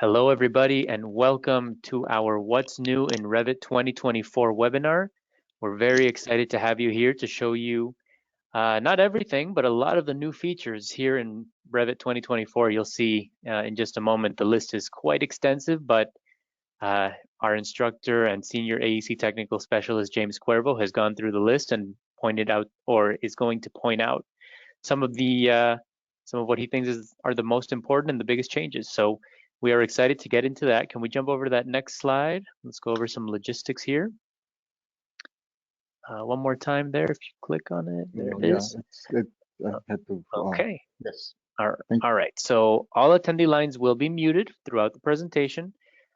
Hello, everybody, and welcome to our What's New in Revit 2024 webinar. We're very excited to have you here to show you not everything, but a lot of the new features here in Revit 2024. You'll see in just a moment, the list is quite extensive, but our instructor and senior AEC technical specialist, James Cuervo, has gone through the list and pointed out, or is going to point out, some of what he thinks are the most important and the biggest changes. So we are excited to get into that. Can we jump over to that next slide? Let's go over some logistics here. One more time there, if you click on it, there it is. Okay. Yes. All right, so all attendee lines will be muted throughout the presentation.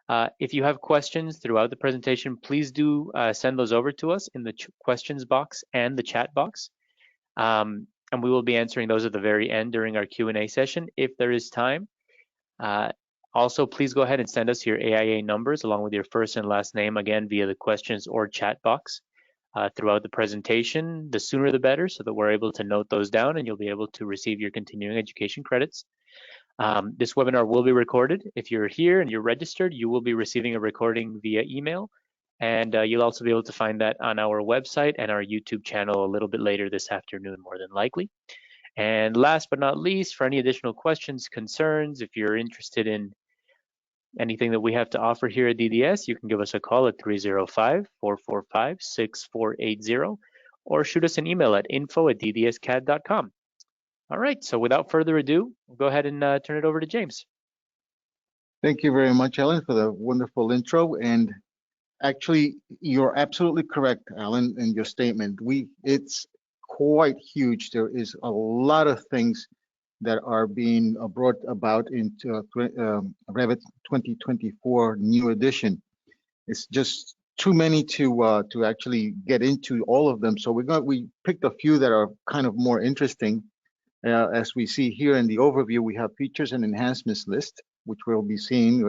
If you have questions throughout the presentation, please do send those over to us in the questions box and the chat box. And we will be answering those at the very end during our Q&A session if there is time. Also, please go ahead and send us your AIA numbers along with your first and last name, again, via the questions or chat box throughout the presentation. The sooner the better, so that we're able to note those down and you'll be able to receive your continuing education credits. This webinar will be recorded. If you're here and you're registered, you will be receiving a recording via email. And you'll also be able to find that on our website and our YouTube channel a little bit later this afternoon, more than likely. And last but not least, for any additional questions, concerns, if you're interested in anything that we have to offer here at DDS, you can give us a call at 305-445-6480 or shoot us an email at info@ddscad.com. All right, so without further ado, we'll go ahead and turn it over to James. Thank you very much, Alan, for the wonderful intro. And actually, you're absolutely correct, Alan, in your statement. It's quite huge. There is a lot of things that are being brought about into Revit 2024 new edition. It's just too many to actually get into all of them. So we picked a few that are kind of more interesting. As we see here in the overview, we have features and enhancements list, which we'll be seeing.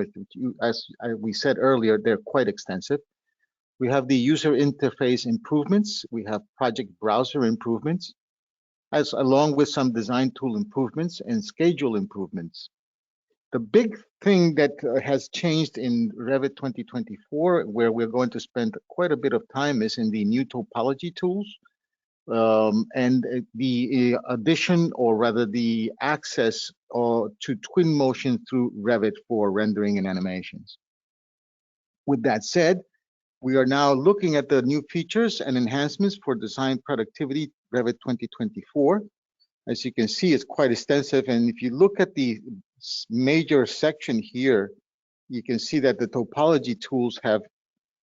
As we said earlier, they're quite extensive. We have the user interface improvements. We have project browser improvements, along with some design tool improvements and schedule improvements. The big thing that has changed in Revit 2024, where we're going to spend quite a bit of time, is in the new topology tools and the addition, or rather the access to Twinmotion through Revit for rendering and animations. With that said, we are now looking at the new features and enhancements for design productivity Revit 2024. As you can see, it's quite extensive. And if you look at the major section here, you can see that the topology tools have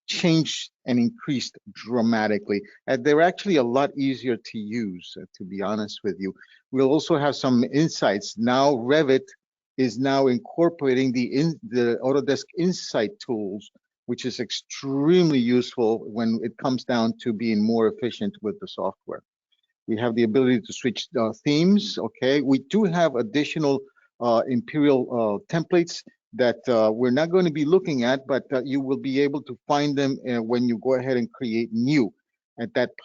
changed and increased dramatically. And they're actually a lot easier to use, to be honest with you. We'll also have some insights. Now Revit is now incorporating the Autodesk Insight tools, which is extremely useful when it comes down to being more efficient with the software. We have the ability to switch themes, okay? We do have additional Imperial templates that we're not going to be looking at, but you will be able to find them when you go ahead and create new. At that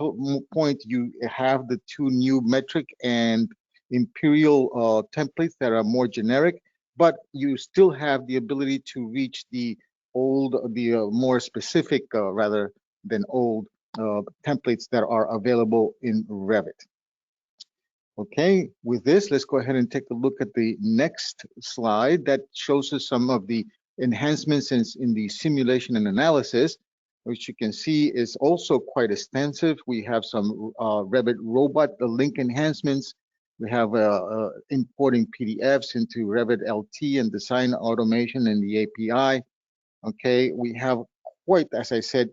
point, you have the two new metric and Imperial templates that are more generic, but you still have the ability to reach the more specific rather than old templates that are available in Revit. Okay, with this, let's go ahead and take a look at the next slide that shows us some of the enhancements in the simulation and analysis, which you can see is also quite extensive. We have some Revit robot link enhancements. We have importing PDFs into Revit LT and design automation in the API. Okay, we have quite, as I said,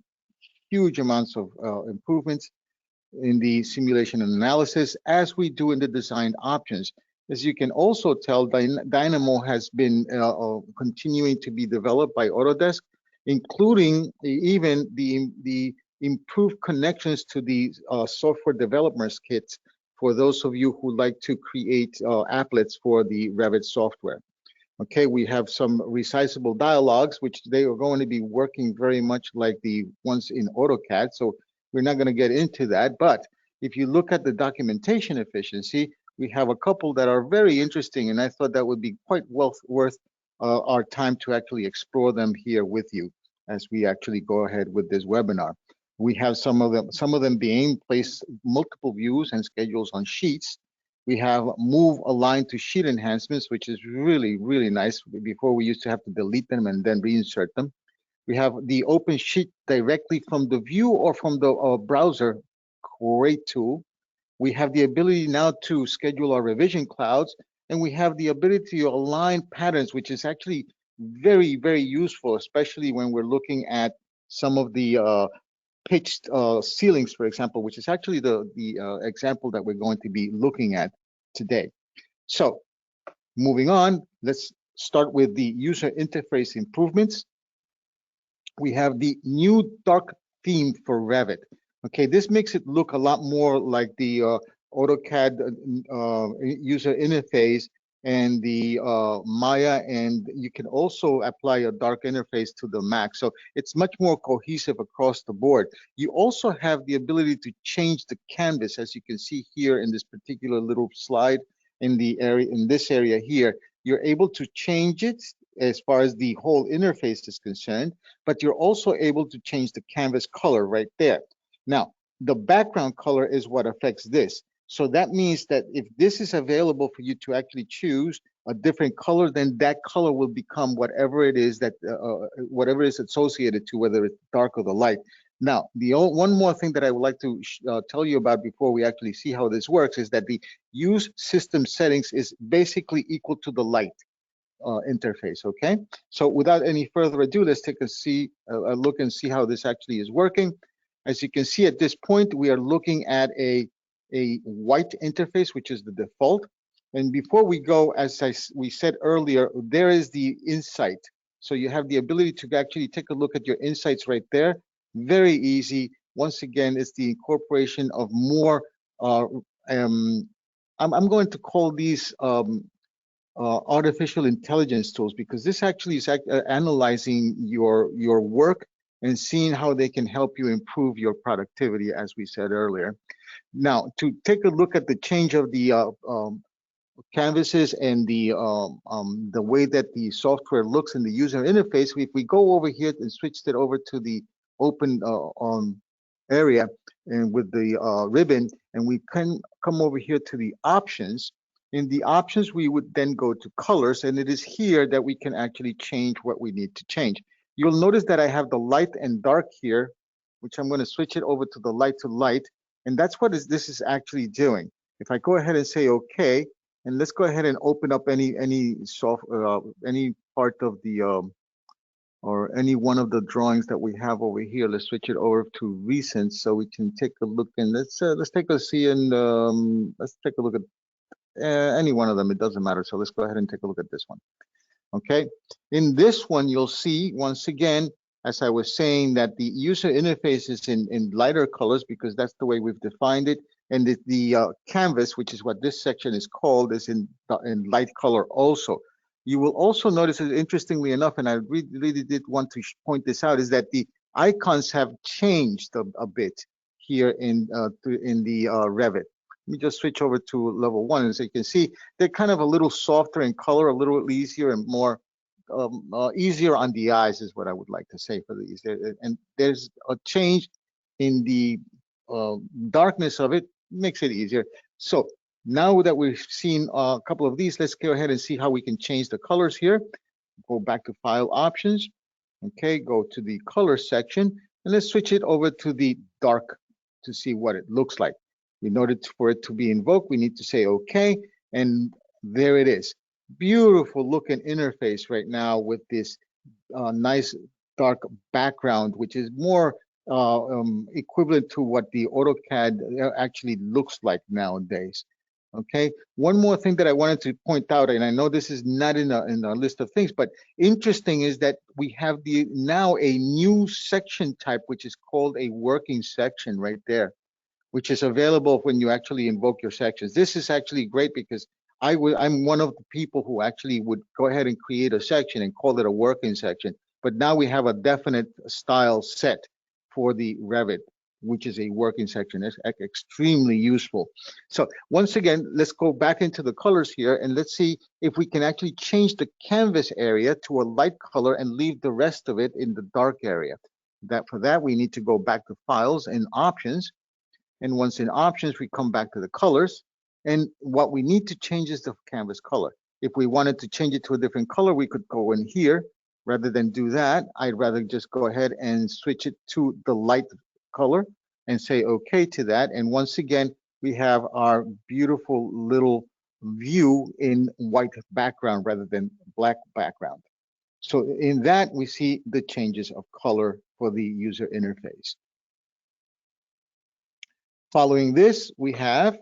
huge amounts of improvements in the simulation and analysis, as we do in the design options. As you can also tell, Dynamo has been continuing to be developed by Autodesk, including even the improved connections to the software developers kits for those of you who like to create applets for the Revit software. Okay, we have some resizable dialogues, which they are going to be working very much like the ones in AutoCAD. So we're not going to get into that. But if you look at the documentation efficiency, we have a couple that are very interesting, and I thought that would be quite worth our time to actually explore them here with you as we actually go ahead with this webinar. We have some of them being placed multiple views and schedules on sheets. We have move align to sheet enhancements, which is really, really nice. Before we used to have to delete them and then reinsert them. We have the open sheet directly from the view or from the browser. Great tool. We have the ability now to schedule our revision clouds, and we have the ability to align patterns, which is actually very, very useful, especially when we're looking at some of the pitched ceilings, for example, which is actually the example that we're going to be looking at today. So moving on, let's start with the user interface improvements. We have the new dark theme for Revit. Okay, this makes it look a lot more like the AutoCAD user interface and the Maya, and you can also apply a dark interface to the Mac. So it's much more cohesive across the board. You also have the ability to change the canvas, as you can see here in this particular little slide in the area, in this area here. You're able to change it as far as the whole interface is concerned, but you're also able to change the canvas color right there. Now, the background color is what affects this. So that means that if this is available for you to actually choose a different color, then that color will become whatever it is that whatever is associated to, whether it's dark or the light. Now, one more thing that I would like to tell you about before we actually see how this works is that the use system settings is basically equal to the light interface. Okay, so without any further ado, let's take a look and see how this actually is working. As you can see at this point, we are looking at a white interface, which is the default. And before we go, as we said earlier, there is the insight. So you have the ability to actually take a look at your insights right there. Very easy. Once again, it's the incorporation of more, I'm going to call these artificial intelligence tools, because this actually is analyzing your work and seeing how they can help you improve your productivity, as we said earlier. Now, to take a look at the change of the canvases and the way that the software looks in the user interface, if we go over here and switch it over to the open area and with the ribbon, and we can come over here to the options. In the options, we would then go to colors, and it is here that we can actually change what we need to change. You'll notice that I have the light and dark here, which I'm going to switch it over to the light to light, and that's what this is actually doing. If I go ahead and say OK, and let's go ahead and open up any part of the or any one of the drawings that we have over here. Let's switch it over to recent so we can take a look, and let's take a see, and let's take a look at any one of them. It doesn't matter. So let's go ahead and take a look at this one. Okay, in this one, you'll see once again, as I was saying, that the user interface is in lighter colors because that's the way we've defined it. And the canvas, which is what this section is called, is in light color also. You will also notice that, interestingly enough, and I really did want to point this out, is that the icons have changed a bit here in the Revit. Let me just switch over to level 1. As you can see, they're kind of a little softer in color, a little easier and more easier on the eyes is what I would like to say for these. And there's a change in the darkness of it, makes it easier. So now that we've seen a couple of these, let's go ahead and see how we can change the colors here. Go back to File Options. Okay, go to the Color section, and let's switch it over to the dark to see what it looks like. In order for it to be invoked, we need to say OK, and there it is. Beautiful looking interface right now with this nice dark background, which is more equivalent to what the AutoCAD actually looks like nowadays. Okay, one more thing that I wanted to point out, and I know this is not in a list of things, but interesting is that we have now a new section type, which is called a working section right there, which is available when you actually invoke your sections. This is actually great because I'm one of the people who actually would go ahead and create a section and call it a working section. But now we have a definite style set for the Revit. which is a working section. It's extremely useful. So once again, let's go back into the colors here and let's see if we can actually change the canvas area to a light color and leave the rest of it in the dark area. For that, we need to go back to Files and Options. And once in Options, we come back to the colors. And what we need to change is the canvas color. If we wanted to change it to a different color, we could go in here. Rather than do that, I'd rather just go ahead and switch it to the light color and say okay to that. And once again, we have our beautiful little view in white background rather than black background. So in that, we see the changes of color for the user interface. Following this, we have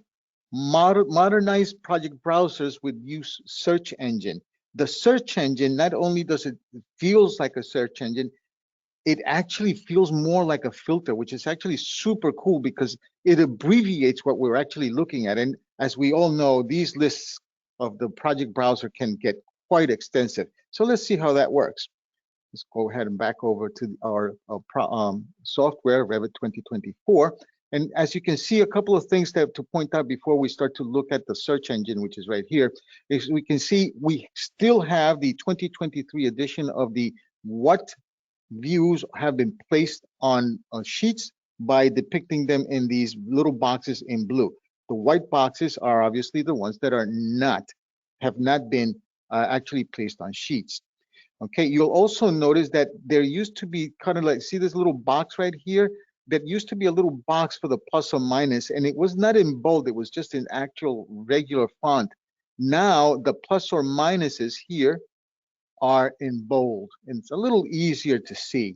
modernized project browsers with use search engine. The search engine, not only does it feels like a search engine, it actually feels more like a filter, which is actually super cool because it abbreviates what we're actually looking at. And as we all know, these lists of the project browser can get quite extensive. So let's see how that works. Let's go ahead and back over to our software, Revit 2024. And as you can see, a couple of things to point out before we start to look at the search engine, which is right here, is we can see we still have the 2023 edition of the what views have been placed on sheets by depicting them in these little boxes in blue. The white boxes are obviously the ones that have not been actually placed on sheets. Okay, you'll also notice that there used to be kind of like, see this little box right here? That used to be a little box for the plus or minus, and it was not in bold, it was just in actual regular font. Now the plus or minuses here are in bold, and it's a little easier to see.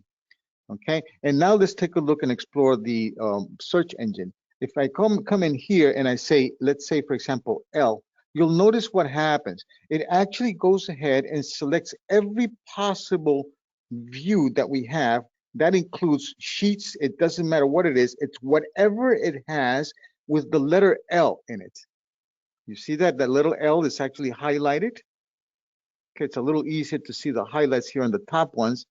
Okay, and now let's take a look and explore the search engine. If I come in here and I say, let's say for example, L, you'll notice what happens. It actually goes ahead and selects every possible view that we have. That includes sheets. It doesn't matter what it is. It's whatever it has with the letter L in it. You see that? That little L is actually highlighted. Okay, it's a little easier to see the highlights here on the top ones,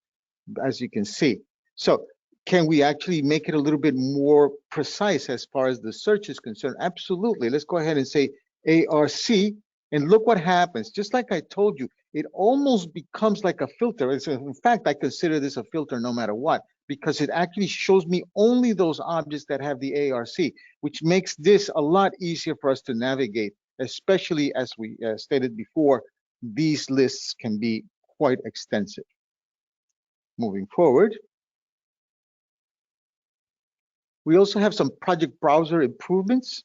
as you can see. So can we actually make it a little bit more precise as far as the search is concerned? Absolutely. Let's go ahead and say ARC, and look what happens. Just like I told you, it almost becomes like a filter. In fact, I consider this a filter no matter what, because it actually shows me only those objects that have the ARC, which makes this a lot easier for us to navigate, especially as we stated before, these lists can be quite extensive. Moving forward, we also have some project browser improvements,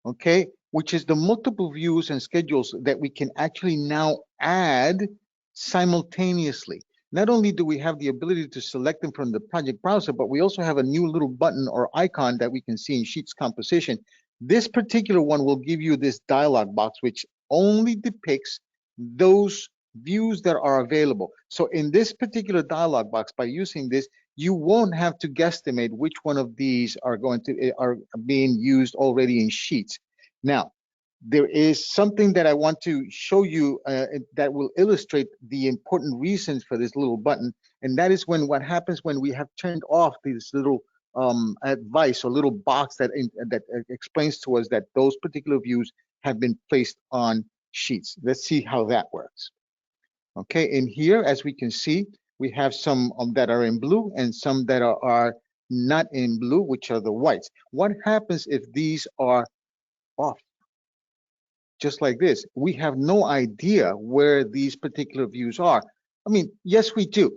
okay, which is the multiple views and schedules that we can actually now add simultaneously. Not only do we have the ability to select them from the project browser, but we also have a new little button or icon that we can see in Sheets composition. This particular one will give you this dialog box, which only depicts those views that are available. So in this particular dialog box, by using this, you won't have to guesstimate which one of these are being used already in Sheets. Now, there is something that I want to show you that will illustrate the important reasons for this little button, and that is what happens when we have turned off this little advice or little box that explains to us that those particular views have been placed on Sheets. Let's see how that works. Okay, in here, as we can see, we have some that are in blue and some that are not in blue, which are the whites. What happens if these are off? Just like this, we have no idea where these particular views are. I mean, yes, we do.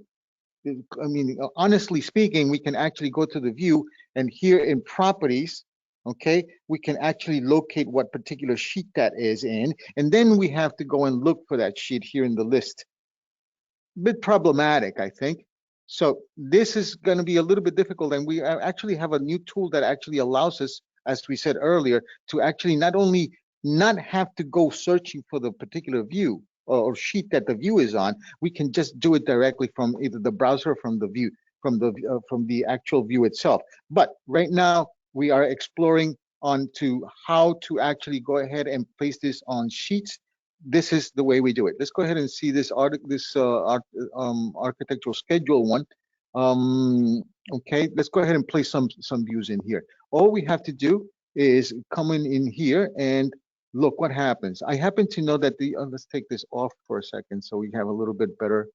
I mean, honestly speaking, we can actually go to the view, and here in properties, okay, we can actually locate what particular sheet that is in, and then we have to go and look for that sheet here in the list. A bit problematic, I think. So this is going to be a little bit difficult, and we actually have a new tool that actually allows us, as we said earlier, to actually not only not have to go searching for the particular view or sheet that the view is on. We can just do it directly from either the browser or from the view, from the actual view itself. But right now we are exploring onto how to actually go ahead and place this on sheets. This is the way we do it. Let's go ahead and see this architectural schedule one. Okay, let's go ahead and place some views in here. All we have to do is come in here and look what happens. I happen to know that let's take this off for a second so we have a little bit better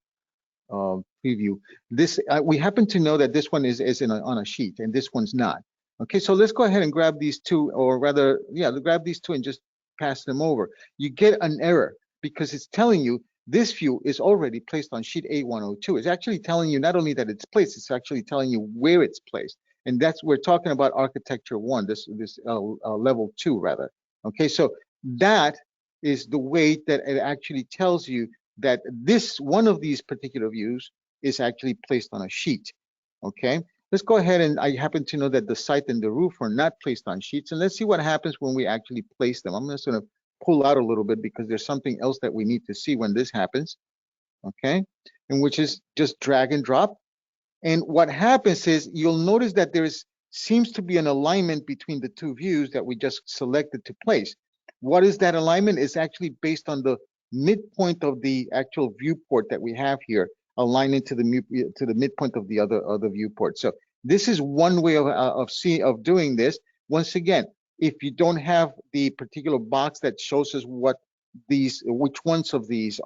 preview. This we happen to know that this one is on a sheet and this one's not. Okay, so let's go ahead and grab these two, or rather, yeah, grab these two and just pass them over. You get an error because it's telling you this view is already placed on sheet A102. It's actually telling you not only that it's placed, it's actually telling you where it's placed. And that's, we're talking about architecture 1, this level 2 rather. Okay, so that is the way that it actually tells you that this one of these particular views is actually placed on a sheet. Okay, let's go ahead, and I happen to know that the site and the roof are not placed on sheets, and let's see what happens when we actually place them. I'm just going to pull out a little bit because there's something else that we need to see when this happens. Okay, and which is just drag and drop. And what happens is you'll notice that seems to be an alignment between the two views that we just selected to place. What is that alignment? It's actually based on the midpoint of the actual viewport that we have here, aligning to the midpoint of the other viewport. So this is one way of doing this. Once again, if you don't have the particular box that shows us which ones of these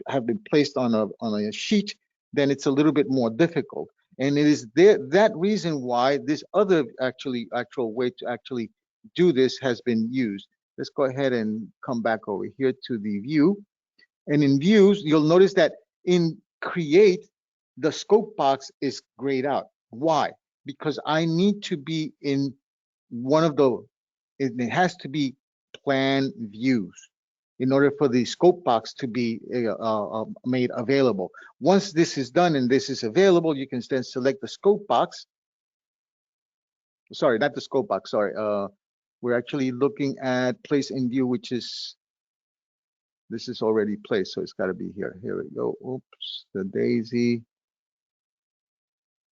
have been placed on a sheet, then it's a little bit more difficult. And it is that reason why this other actual way to actually do this has been used. Let's go ahead and come back over here to the view. And in views, you'll notice that in create, the scope box is grayed out. Why? Because I need to be in one of it has to be plan views in order for the scope box to be made available. Once this is done and this is available, you can then select the scope box. Sorry, not the scope box, sorry. We're actually looking at place in view, which is, this is already placed, so it's got to be here. Here we go. Oops, the daisy.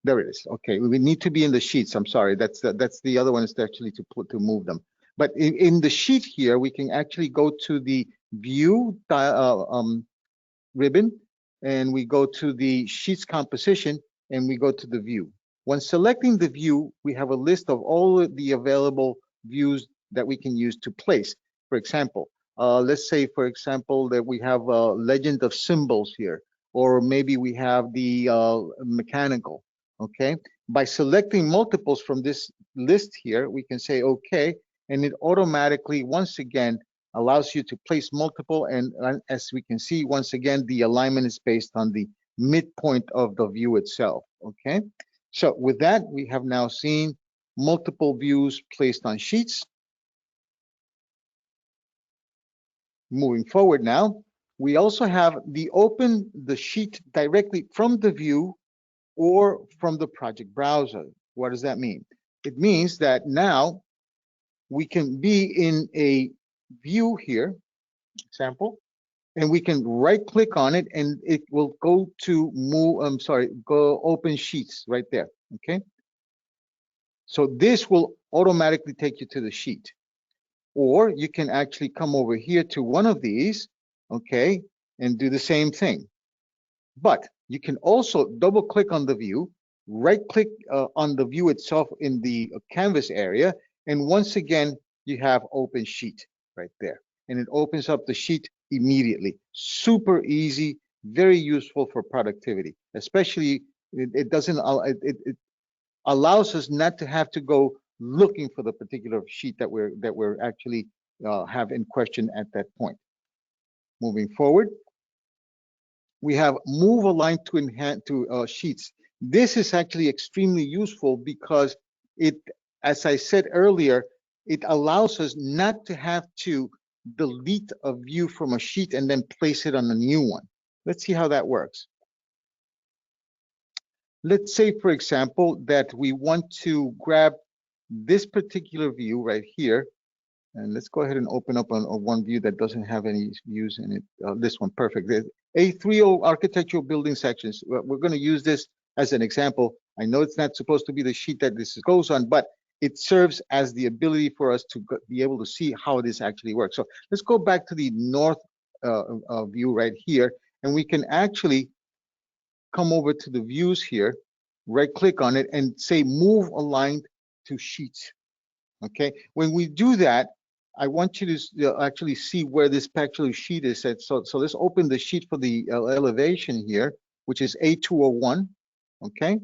There it is. Okay, we need to be in the sheets. I'm sorry. That's the other one is actually to move them. But in the sheet here, we can actually go to the view ribbon, and we go to the sheets composition, and we go to the view. When selecting the view, we have a list of all of the available views that we can use to place. For example, let's say, for example, that we have a legend of symbols here, or maybe we have the mechanical. Okay, by selecting multiples from this list here, we can say okay, and it automatically, once again, allows you to place multiple, and as we can see, once again, the alignment is based on the midpoint of the view itself. Okay, so with that, we have now seen multiple views placed on sheets. Moving forward now, we also have open the sheet directly from the view or from the project browser. What does that mean? It means that now we can be in a view here, example, and we can right click on it and it will go to go open sheets right there. Okay, so this will automatically take you to the sheet, or you can actually come over here to one of these, okay, and do the same thing. But you can also double click on the view, right click on the view itself in the canvas area, and once again you have open sheet right there, and it opens up the sheet immediately. Super easy, very useful for productivity, especially it allows us not to have to go looking for the particular sheet that we're actually have in question at that point. Moving forward, we have move align to enhance to sheets. This is actually extremely useful because it, as I said earlier, it allows us not to have to delete a view from a sheet and then place it on a new one. Let's see how that works. Let's say, for example, that we want to grab this particular view right here, and let's go ahead and open up on one view that doesn't have any views in it. This one, perfect. The A30 architectural building sections. We're going to use this as an example. I know it's not supposed to be the sheet that this goes on, but it serves as the ability for us to be able to see how this actually works. So let's go back to the north view right here, and we can actually come over to the views here, right click on it and say move aligned to sheets. Okay, when we do that, I want you to actually see where this actual sheet is set. So let's open the sheet for the elevation here, which is A201. Okay,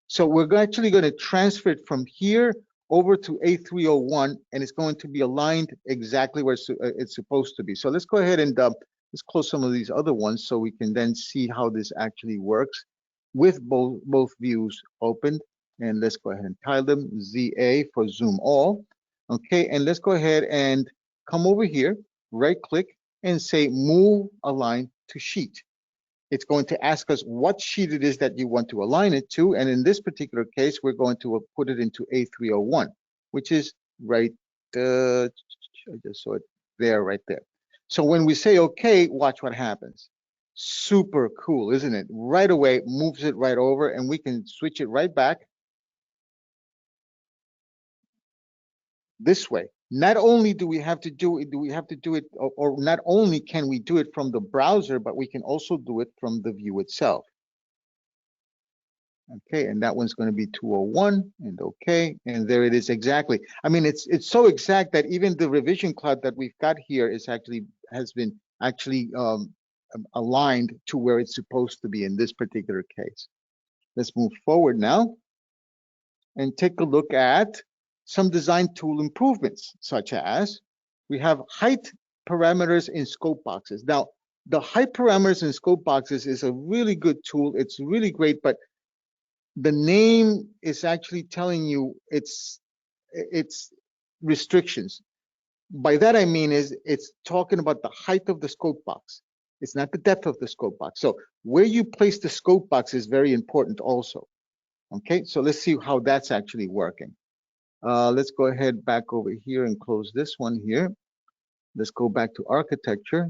so we're actually going to transfer it from here over to A301, and it's going to be aligned exactly where it's supposed to be. So let's go ahead and let's close some of these other ones so we can then see how this actually works with both views opened. And let's go ahead and tile them ZA for zoom all. Okay, and let's go ahead and come over here, right click and say move align to sheet. It's going to ask us what sheet it is that you want to align it to. And in this particular case, we're going to put it into A301, which is right, I just saw it there, right there. So when we say okay, watch what happens. Super cool, isn't it? Right away, moves it right over, and we can switch it right back this way. Not only do we have to do it, or not only can we do it from the browser, but we can also do it from the view itself. Okay, and that one's going to be 201 and okay, and there it is exactly. I mean, it's so exact that even the revision cloud that we've got here has been aligned to where it's supposed to be in this particular case. Let's move forward now and take a look at some design tool improvements, such as we have height parameters in scope boxes. Now, the height parameters in scope boxes is a really good tool. It's really great, but the name is actually telling you it's restrictions. By that I mean is it's talking about the height of the scope box. It's not the depth of the scope box. So where you place the scope box is very important also. Okay, so let's see how that's actually working. Let's go ahead back over here and close this one here. Let's go back to architecture.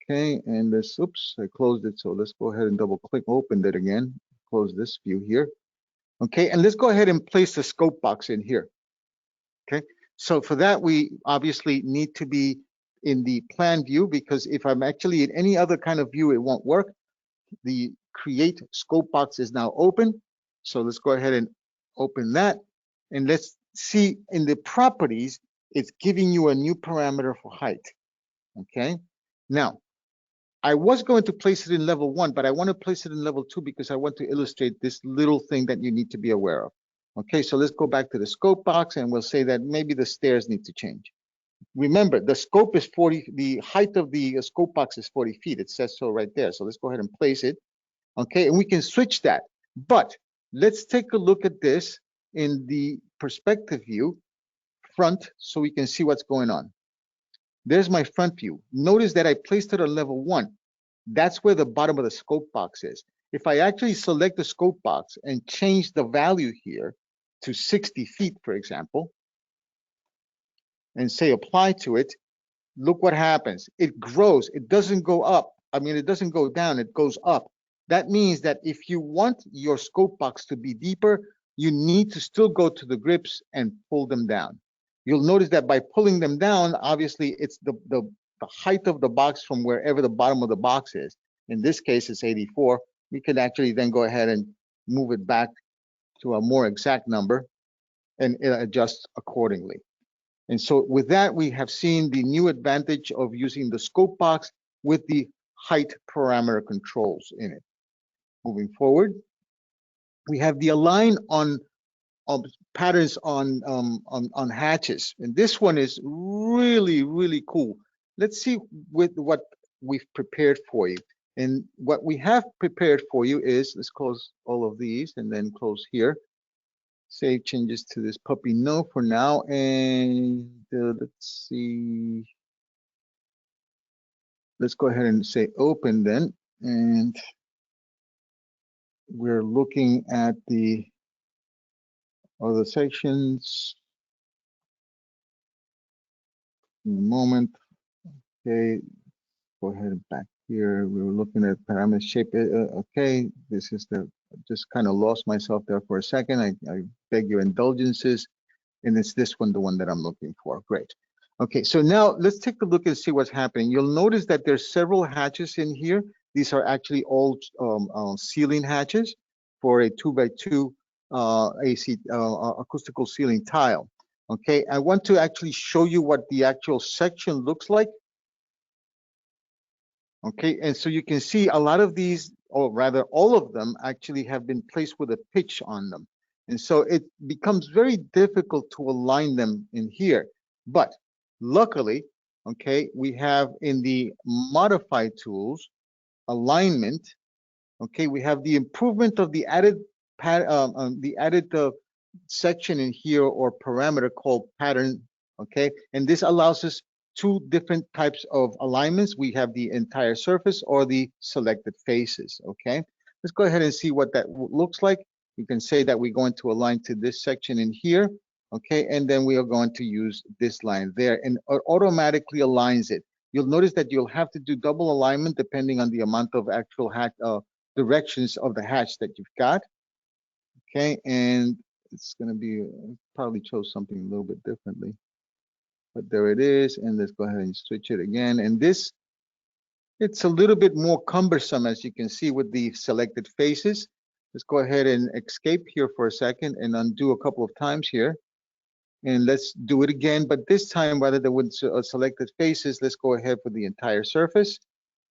Okay, and this, oops, I closed it. So let's go ahead and double click, open it again, close this view here. Okay, and let's go ahead and place the scope box in here. Okay, so for that, we obviously need to be in the plan view, because if I'm actually in any other kind of view, it won't work. The create scope box is now open. So let's go ahead and open that. And let's see in the properties, it's giving you a new parameter for height. Okay, now I was going to place it in level 1, but I want to place it in level 2 because I want to illustrate this little thing that you need to be aware of. Okay, so let's go back to the scope box and we'll say that maybe the stairs need to change. Remember, the scope is 40, the height of the scope box is 40 feet. It says so right there. So let's go ahead and place it. Okay, and we can switch that. But let's take a look at this in the perspective view front so we can see what's going on. There's my front view. Notice that I placed it on level 1. That's where the bottom of the scope box is. If I actually select the scope box and change the value here to 60 feet, for example, and say apply to it, look what happens. It grows. It doesn't go up. I mean, it doesn't go down. It goes up. That means that if you want your scope box to be deeper, you need to still go to the grips and pull them down. You'll notice that by pulling them down, obviously it's the height of the box from wherever the bottom of the box is. In this case, it's 84. We can actually then go ahead and move it back to a more exact number and adjust accordingly. And so with that, we have seen the new advantage of using the scope box with the height parameter controls in it. Moving forward, we have the align on patterns on hatches, and this one is really cool. Let's see with what we've prepared for you. And what we have prepared for you is, let's close all of these and then close here. Save changes to this puppy no for now, and let's see. Let's go ahead and say open then, and we're looking at the other sections in a moment. Okay, go ahead and back here. We were looking at parameter shape. Okay, this is just kind of lost myself there for a second. I beg your indulgences. And it's this one, the one that I'm looking for. Great. Okay, so now let's take a look and see what's happening. You'll notice that there's several hatches in here. These are actually all ceiling hatches. for a 2x2 AC acoustical ceiling tile. Okay, I want to actually show you what the actual section looks like. Okay, and so you can see a lot of these, or rather all of them, actually have been placed with a pitch on them. And so it becomes very difficult to align them in here. But luckily, okay, we have in the modify tools, alignment, okay, we have the improvement of the added section in here or parameter called pattern, okay, and this allows us two different types of alignments. We have the entire surface or the selected faces, okay. Let's go ahead and see what that looks like. You can say that we're going to align to this section in here, okay, and then we are going to use this line there, and it automatically aligns it. You'll notice that you'll have to do double alignment depending on the amount of actual directions of the hatch that you've got, okay, and it's going to be probably chose something a little bit differently, but there it is. And let's go ahead and switch it again. And this, it's a little bit more cumbersome, as you can see, with the selected faces. Let's go ahead and escape here for a second and undo a couple of times here. And let's do it again, but this time, rather than with selected faces, let's go ahead for the entire surface.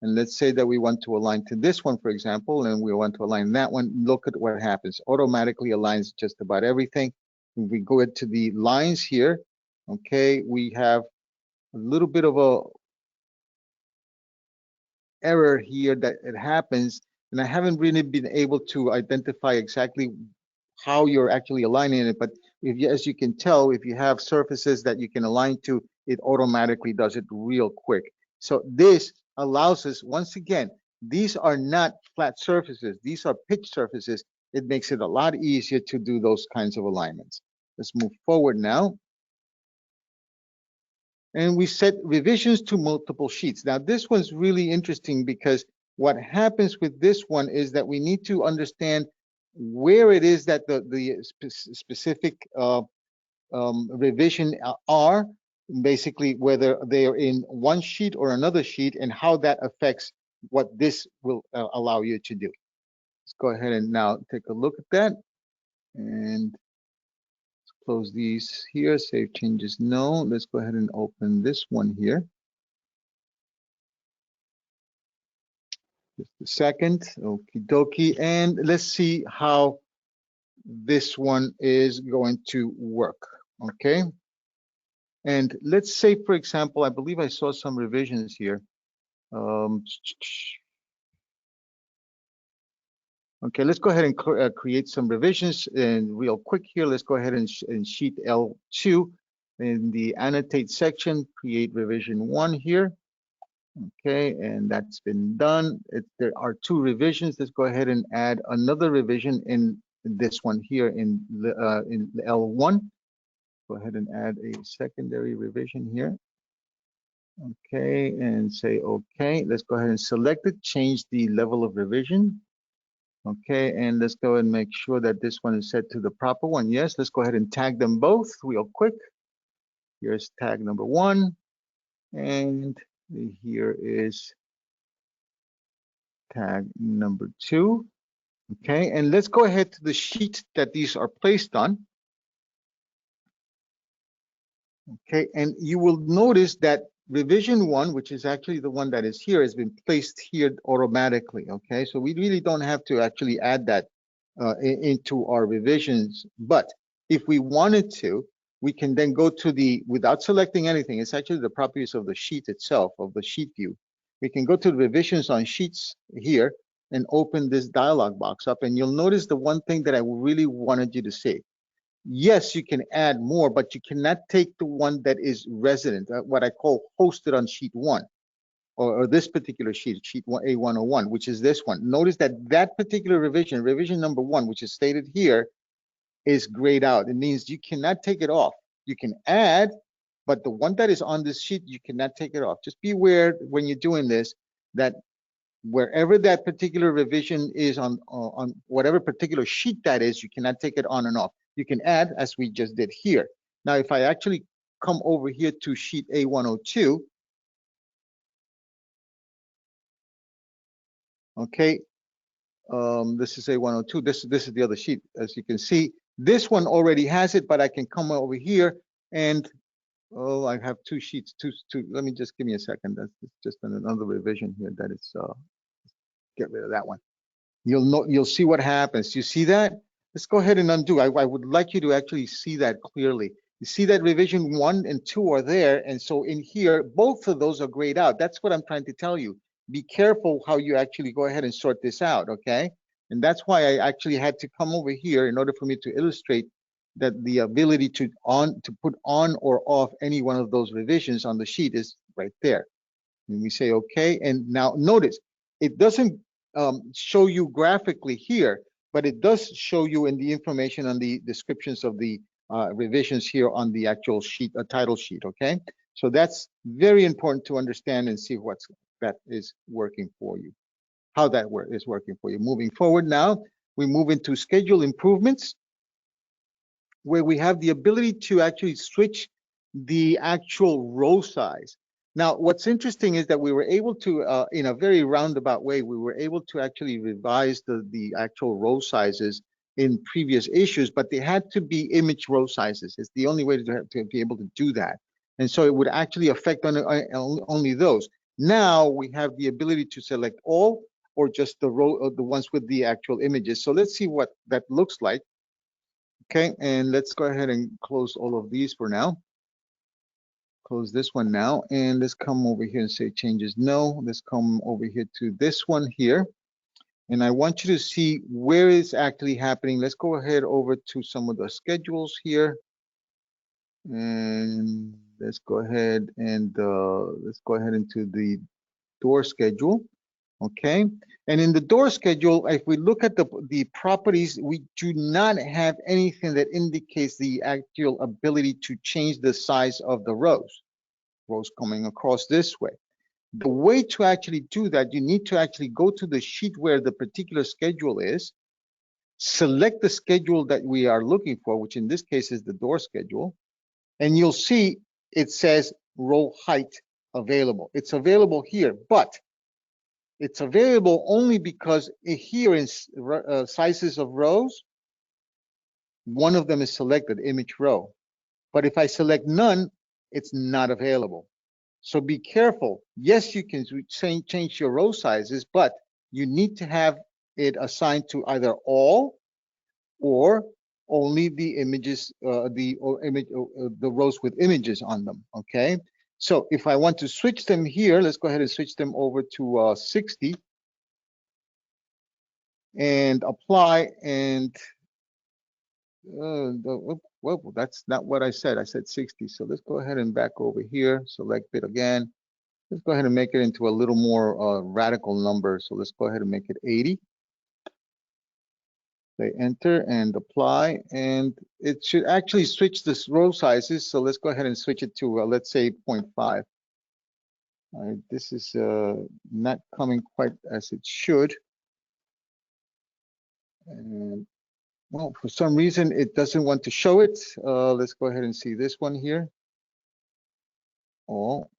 And let's say that we want to align to this one, for example, and we want to align that one. Look at what happens. Automatically aligns just about everything. If we go into the lines here, okay, we have a little bit of a error here that it happens. And I haven't really been able to identify exactly how you're actually aligning it. But if you, as you can tell, if you have surfaces that you can align to, it automatically does it real quick. So this allows us, once again, these are not flat surfaces. These are pitch surfaces. It makes it a lot easier to do those kinds of alignments. Let's move forward now. And we set revisions to multiple sheets. Now, this one's really interesting because what happens with this one is that we need to understand where it is that the specific revision are, basically whether they are in one sheet or another sheet, and how that affects what this will allow you to do. Let's go ahead and now take a look at that. And close these here, save changes, no. Let's go ahead and open this one here. Just a second, okie dokie, and let's see how this one is going to work, okay? And let's say, for example, I believe I saw some revisions here. Okay, let's go ahead and create some revisions. And real quick here, let's go ahead and sheet L2 in the annotate section, create revision 1 here. Okay, and that's been done. There are 2 revisions. Let's go ahead and add another revision in this one here in L1. Go ahead and add a secondary revision here. Okay, and say okay. Let's go ahead and select it, change the level of revision. Okay, and let's go and make sure that this one is set to the proper one. Yes, let's go ahead and tag them both real quick. Here's tag number 1, and here is tag number 2. Okay, and let's go ahead to the sheet that these are placed on. Okay, and you will notice that revision 1, which is actually the one that is here, has been placed here automatically. Okay, so we really don't have to actually add that into our revisions. But if we wanted to, we can then go to the, without selecting anything, it's actually the properties of the sheet itself, of the sheet view. We can go to the revisions on sheets here and open this dialog box up. And you'll notice the one thing that I really wanted you to see. Yes, you can add more, but you cannot take the one that is resident, what I call hosted on sheet 1, or this particular sheet, sheet A101, which is this one. Notice that that particular revision, revision number 1, which is stated here, is grayed out. It means you cannot take it off. You can add, but the one that is on this sheet, you cannot take it off. Just be aware when you're doing this, that wherever that particular revision is on whatever particular sheet that is, you cannot take it on and off. You can add, as we just did here. Now, if I actually come over here to sheet A102, okay, This is A102. This is the other sheet. As you can see, this one already has it, but I can come over here and I have two sheets. Let me just give me a second. That's just another revision here. That is get rid of that one. You'll see what happens. You see that? Let's go ahead and undo. I would like you to actually see that clearly. You see that revision 1 and 2 are there, and so in here, both of those are grayed out. That's what I'm trying to tell you. Be careful how you actually go ahead and sort this out, okay? And that's why I actually had to come over here in order for me to illustrate that the ability to put on or off any one of those revisions on the sheet is right there. And we say okay, and now notice it doesn't show you graphically here, but it does show you in the information on the descriptions of the revisions here on the actual sheet, a title sheet, okay? So that's very important to understand and see that is working for you, how that is working for you. Moving forward now, we move into schedule improvements, where we have the ability to actually switch the actual row size. Now, what's interesting is that we were able to, in a very roundabout way, we were able to actually revise the actual row sizes in previous issues, but they had to be image row sizes. It's the only way to be able to do that. And so it would actually affect only those. Now we have the ability to select all or just the row, the ones with the actual images. So let's see what that looks like. Okay, and let's go ahead and close all of these for now. Close this one now, and let's come over here and say changes no. Let's come over here to this one here, and I want you to see where it's actually happening. Let's go ahead over to some of the schedules here, and let's go ahead into the door schedule. Okay, and in the door schedule, if we look at the properties, we do not have anything that indicates the actual ability to change the size of the rows coming across this way. The way to actually do that, you need to actually go to the sheet where the particular schedule is, select the schedule that we are looking for, which in this case is the door schedule, and you'll see it says row height available. It's available here, but it's available only because here in sizes of rows, one of them is selected, image row. But if I select none, it's not available. So be careful. Yes, you can change your row sizes, but you need to have it assigned to either all or only the images, the rows with images on them, okay? So if I want to switch them here, let's go ahead and switch them over to 60 and apply, and well, that's not what I said. I said 60. So let's go ahead and back over here, select it again. Let's go ahead and make it into a little more radical number. So let's go ahead and make it 80. Say enter and apply, and it should actually switch this row sizes. So let's go ahead and switch it to, let's say 0.5. All right, this is not coming quite as it should. And well, for some reason, it doesn't want to show it. Let's go ahead and see this one here. Oh,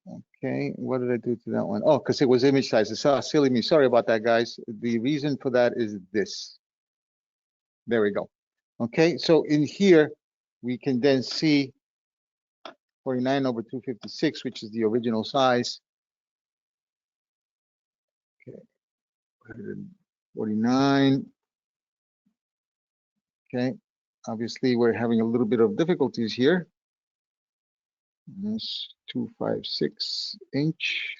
okay. What did I do to that one? Oh, because it was image sizes. So silly me. Sorry about that, guys. The reason for that is this. There we go. Okay, so in here, we can then see 49 over 256, which is the original size. Okay, 49. Okay, obviously we're having a little bit of difficulties here. This 256 inch.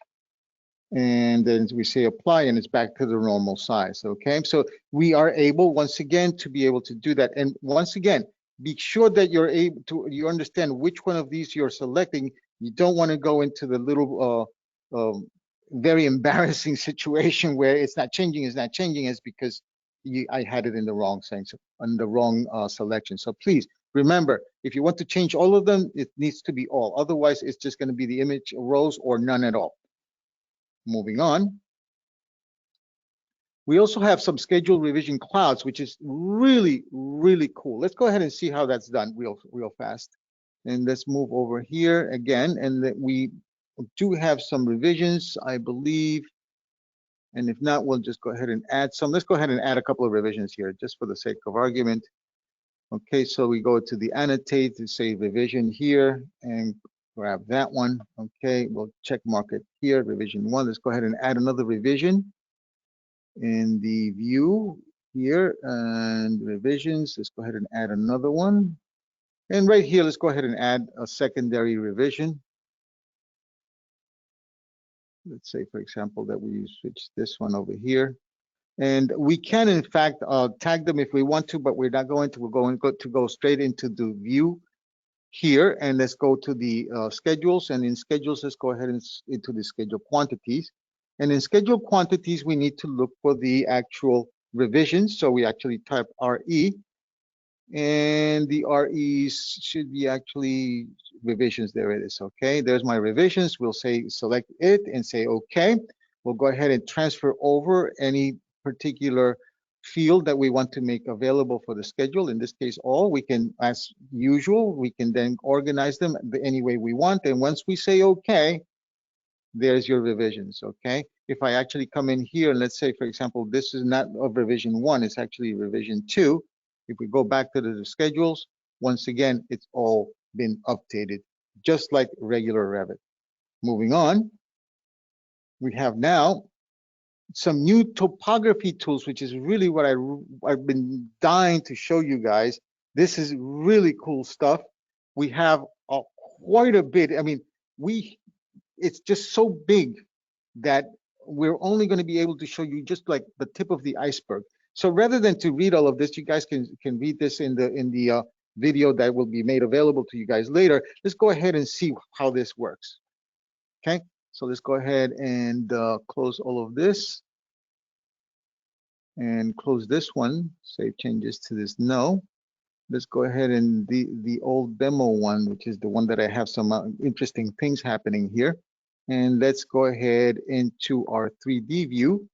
And then we say apply, and it's back to the normal size. Okay, so we are able once again to be able to do that. And once again, be sure that you understand which one of these you're selecting. You don't want to go into the little very embarrassing situation where it's not changing. It's because I had it in the wrong sense, on the wrong selection. So please remember, if you want to change all of them, it needs to be all. Otherwise, it's just going to be the image rows or none at all. Moving on. We also have some schedule revision clouds, which is really, really cool. Let's go ahead and see how that's done real fast. And let's move over here again. And that we do have some revisions, I believe. And if not, we'll just go ahead and add some. Let's go ahead and add a couple of revisions here, just for the sake of argument. Okay, so we go to the annotate to say revision here and grab that one. Okay, we'll check mark it here, revision 1. Let's go ahead and add another revision in the view here and revisions. Let's go ahead and add another one. And right here, let's go ahead and add a secondary revision. Let's say, for example, that we switch this one over here. And we can, in fact, tag them if we want to, but we're not going to. We're going to go straight into the view here. And let's go to the schedules. And in schedules, let's go ahead and into the schedule quantities. And in schedule quantities, we need to look for the actual revisions. So we actually type RE. And the REs should be actually revisions. There it is. Okay, there's my revisions. We'll say select it and say okay. We'll go ahead and transfer over any particular field that we want to make available for the schedule. In this case, all. We can, as usual, we can then organize them any way we want. And once we say okay, there's your revisions. Okay, if I actually come in here and let's say, for example, this is not of revision 1, it's actually revision 2. If we go back to the schedules, once again, it's all been updated, just like regular Revit. Moving on, we have now some new topography tools, which is really what I've been dying to show you guys. This is really cool stuff. We have quite a bit. I mean, it's just so big that we're only going to be able to show you just like the tip of the iceberg. So rather than to read all of this, you guys can read this in the video that will be made available to you guys later. Let's go ahead and see how this works. Okay, so let's go ahead and close all of this and close this one. Save changes to this. No. Let's go ahead and the old demo one, which is the one that I have some interesting things happening here. And let's go ahead into our 3D view.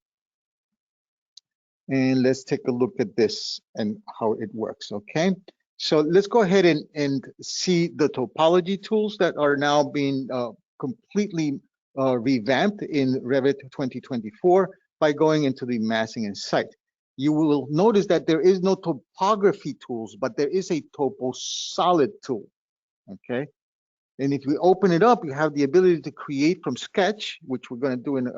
And let's take a look at this and how it works, okay? So let's go ahead and see the topology tools that are now being completely revamped in Revit 2024 by going into the massing and site. You will notice that there is no topography tools, but there is a topo solid tool, okay? And if we open it up, you have the ability to create from sketch, which we're going to do in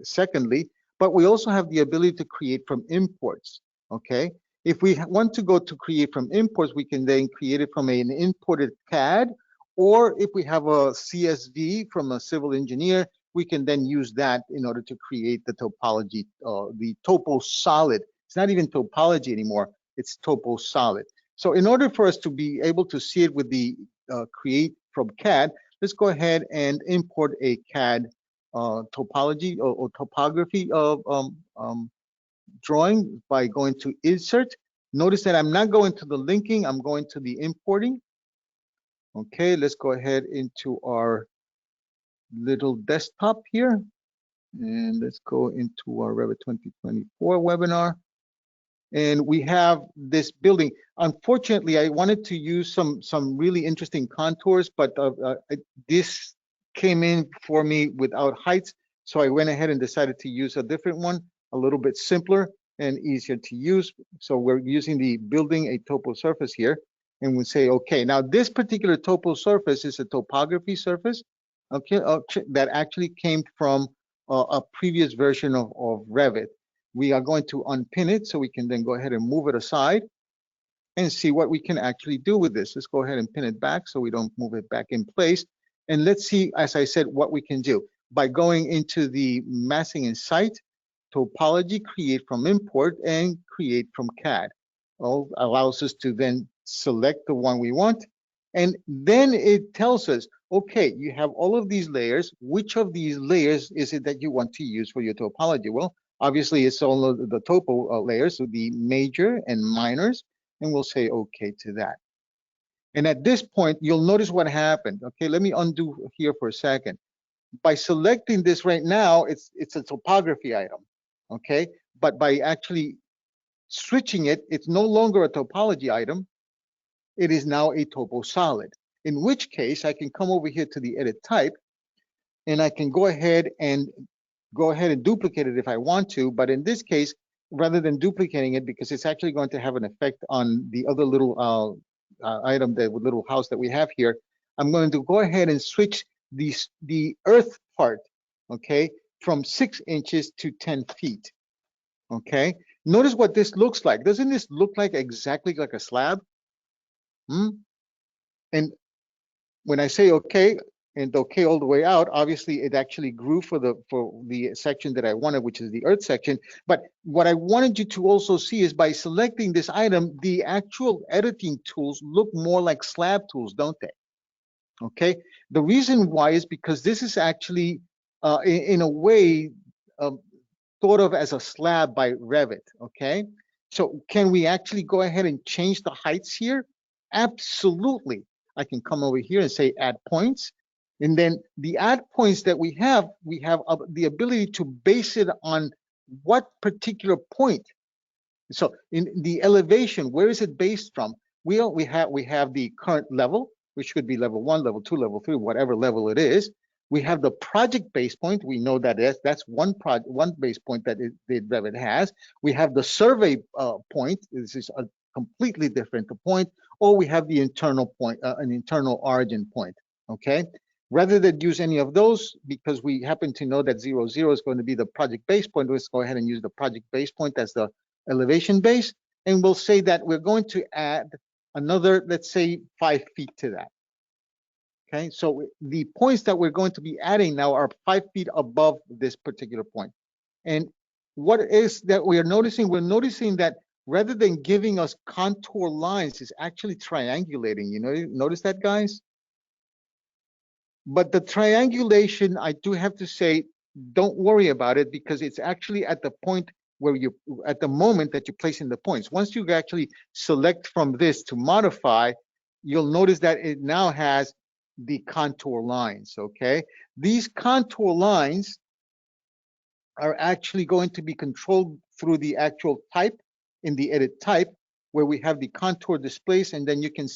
secondly, but we also have the ability to create from imports, okay? If we want to go to create from imports, we can then create it from an imported CAD, or if we have a CSV from a civil engineer, we can then use that in order to create the topology, the topo solid. It's not even topology anymore, it's topo solid. So in order for us to be able to see it with the create from CAD, let's go ahead and import a CAD topology or topography of drawing by going to insert. Notice that I'm not going to the linking, I'm going to the importing. Okay, let's go ahead into our little desktop here. And let's go into our Revit 2024 webinar. And we have this building. Unfortunately, I wanted to use some really interesting contours, but this came in for me without heights. So I went ahead and decided to use a different one, a little bit simpler and easier to use. So we're using the building a topo surface here. And we say, okay, now this particular topo surface is a topography surface, okay, that actually came from a previous version of Revit. We are going to unpin it so we can then go ahead and move it aside and see what we can actually do with this. Let's go ahead and pin it back so we don't move it back in place. And let's see, as I said, what we can do. By going into the massing and site, topology, create from import, and create from CAD. Well, allows us to then select the one we want. And then it tells us, okay, you have all of these layers. Which of these layers is it that you want to use for your topology? Well, obviously, it's all of the topo layers, so the major and minors, and we'll say okay to that. And at this point, you'll notice what happened. Okay, let me undo here for a second. By selecting this right now, it's a topography item, okay? But by actually switching it, it's no longer a topology item. It is now a topo solid, in which case I can come over here to the edit type, and I can go ahead and go ahead and duplicate it if I want to, but in this case, rather than duplicating it, because it's actually going to have an effect on the other little item, the little house that we have here, I'm going to go ahead and switch the earth part, okay, from 6 inches to 10 feet, okay? Notice what this looks like. Doesn't this look like exactly like a slab? And when I say okay, and okay all the way out, obviously it actually grew for the section that I wanted, which is the earth section. But what I wanted you to also see is by selecting this item, the actual editing tools look more like slab tools, don't they? Okay. The reason why is because this is actually, in a way, thought of as a slab by Revit. Okay. So can we actually go ahead and change the heights here? Absolutely. I can come over here and say add points. And then the add points that we have the ability to base it on what particular point. So in the elevation, where is it based from? We have the current level, which could be level 1, level 2, level 3, whatever level it is. We have the project base point. We know that that's one base point that Revit has. We have the survey point. This is a completely different point. Or we have the internal point, an internal origin point. Okay. Rather than use any of those, because we happen to know that 0, 0 is going to be the project base point, let's go ahead and use the project base point as the elevation base. And we'll say that we're going to add another, let's say 5 feet to that. Okay, so the points that we're going to be adding now are 5 feet above this particular point. And what is that we are noticing? We're noticing that rather than giving us contour lines, it's actually triangulating. You know, notice that, guys? But the triangulation, I do have to say, don't worry about it, because it's actually at the point where at the moment that you place in the points. Once you actually select from this to modify, you'll notice that it now has the contour lines, okay? These contour lines are actually going to be controlled through the actual type in the edit type, where we have the contour displays, and then you can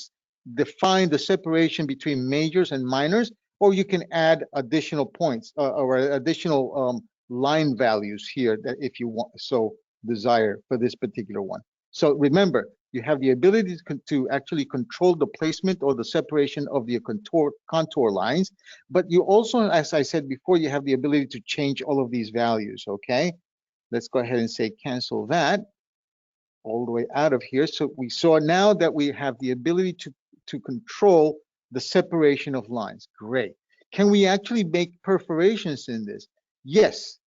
define the separation between majors and minors, or you can add additional points or additional line values here that if you want so desire for this particular one. So remember, you have the ability to actually control the placement or the separation of the contour lines, but you also, as I said before, you have the ability to change all of these values, okay? Let's go ahead and say cancel that all the way out of here. So we saw now that we have the ability to control the separation of lines. Great. Can we actually make perforations in this? Yes,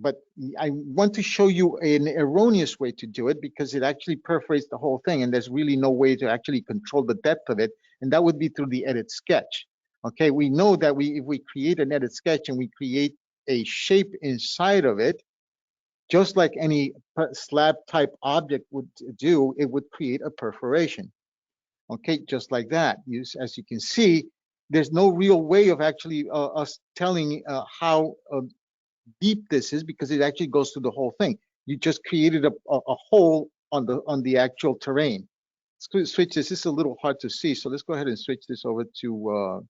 but I want to show you an erroneous way to do it, because it actually perforates the whole thing, and there's really no way to actually control the depth of it, and that would be through the edit sketch. Okay, we know that if we create an edit sketch and we create a shape inside of it, just like any slab type object would do, it would create a perforation. Okay, just like that. As you can see, there's no real way of actually us telling how deep this is, because it actually goes through the whole thing. You just created a hole on the actual terrain. Let's switch this. This is a little hard to see, so let's go ahead and switch this over to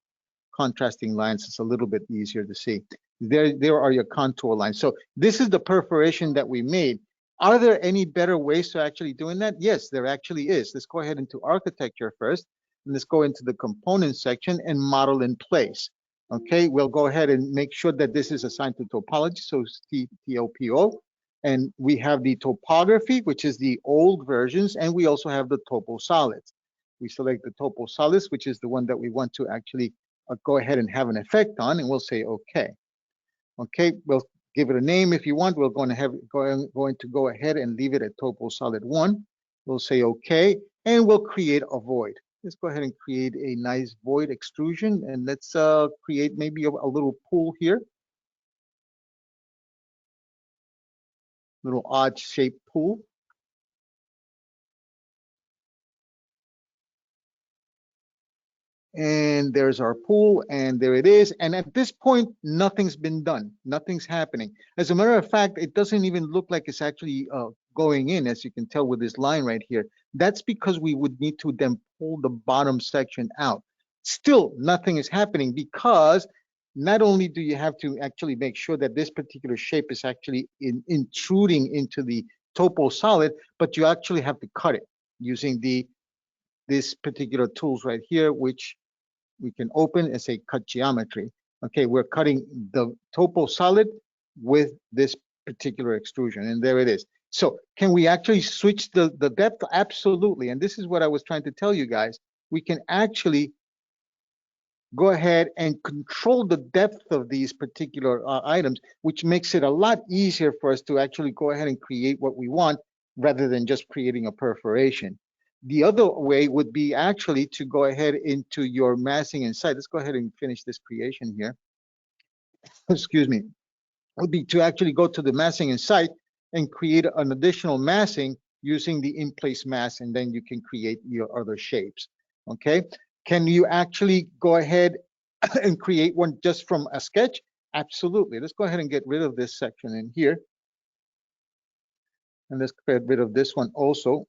contrasting lines. It's a little bit easier to see. There are your contour lines. So this is the perforation that we made. Are there any better ways to actually doing that? Yes, there actually is. Let's go ahead into architecture first, and let's go into the component section and model in place. Okay, we'll go ahead and make sure that this is assigned to topology, so TOPO. And we have the topography, which is the old versions, and we also have the topo solids. We select the topo solids, which is the one that we want to actually go ahead and have an effect on, and we'll say okay. Okay, we'll give it a name if you want. We're going to go ahead and leave it at topo solid 1. We'll say okay, and we'll create a void. Let's go ahead and create a nice void extrusion, and let's create maybe a little pool here. Little odd shaped pool. And there's our pool, and there it is. And at this point, nothing's been done. Nothing's happening. As a matter of fact, it doesn't even look like it's actually going in, as you can tell with this line right here. That's because we would need to then pull the bottom section out. Still, nothing is happening because not only do you have to actually make sure that this particular shape is actually intruding into the topo solid, but you actually have to cut it using this particular tools right here, which we can open and say cut geometry. Okay, we're cutting the topo solid with this particular extrusion, and there it is. So can we actually switch the depth? Absolutely. And this is what I was trying to tell you guys. We can actually go ahead and control the depth of these particular items, which makes it a lot easier for us to actually go ahead and create what we want rather than just creating a perforation. The other way would be actually to go ahead into your massing and site. Let's go ahead and finish this creation here. Excuse me. Would be to actually go to the massing and site and create an additional massing using the in-place mass, and then you can create your other shapes. Okay. Can you actually go ahead and create one just from a sketch? Absolutely. Let's go ahead and get rid of this section in here. And let's get rid of this one also.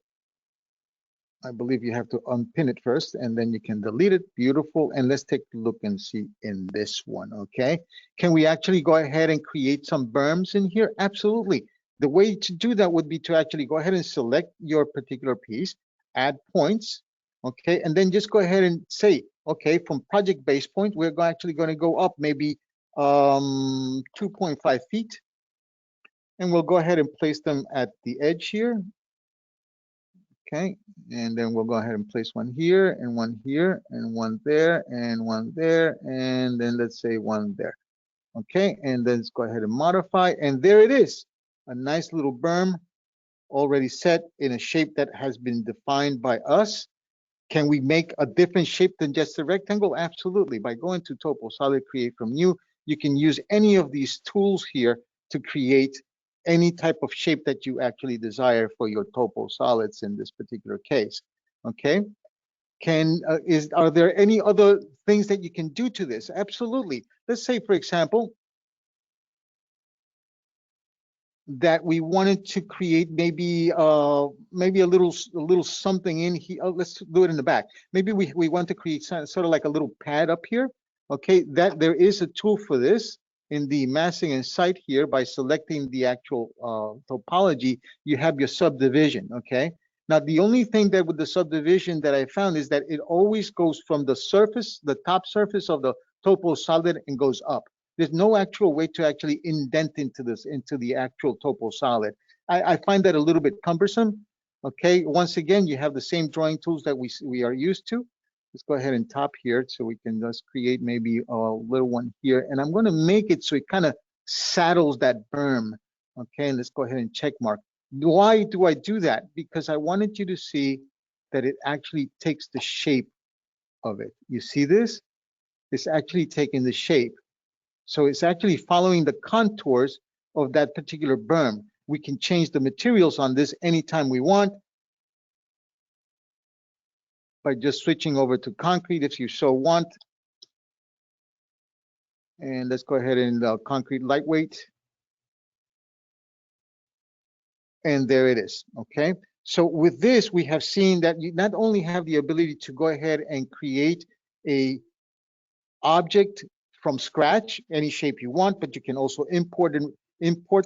I believe you have to unpin it first and then you can delete it. Beautiful. And let's take a look and see in this one. Okay. Can we actually go ahead and create some berms in here? Absolutely. The way to do that would be to actually go ahead and select your particular piece, add points. Okay. And then just go ahead and say, okay, from project base point, we're actually going to go up maybe 2.5 feet. And we'll go ahead and place them at the edge here. Okay, and then we'll go ahead and place one here and one here and one there and one there, and then let's say one there. Okay, and then let's go ahead and modify, and there it is, a nice little berm already set in a shape that has been defined by us. Can we make a different shape than just a rectangle? Absolutely. By going to Topo Solid, Create from New, you can use any of these tools here to create any type of shape that you actually desire for your topo solids in this particular case. Okay. Are there any other things that you can do to this? Absolutely. Let's say, for example, that we wanted to create maybe a little something in here. Oh, let's do it in the back. Maybe we want to create sort of like a little pad up here. Okay, that there is a tool for this. In the massing and site here, by selecting the actual topology, you have your subdivision, okay? Now, the only thing that with the subdivision that I found is that it always goes from the surface, the top surface of the topo solid, and goes up. There's no actual way to actually indent into the actual topo solid. I find that a little bit cumbersome, okay? Once again, you have the same drawing tools that we are used to. Let's go ahead and top here so we can just create maybe a little one here. And I'm going to make it so it kind of saddles that berm. Okay, and let's go ahead and check mark. Why do I do that? Because I wanted you to see that it actually takes the shape of it. You see this? It's actually taking the shape. So it's actually following the contours of that particular berm. We can change the materials on this anytime we want, by just switching over to concrete if you so want. And let's go ahead and concrete lightweight. And there it is, okay? So with this, we have seen that you not only have the ability to go ahead and create a object from scratch, any shape you want, but you can also import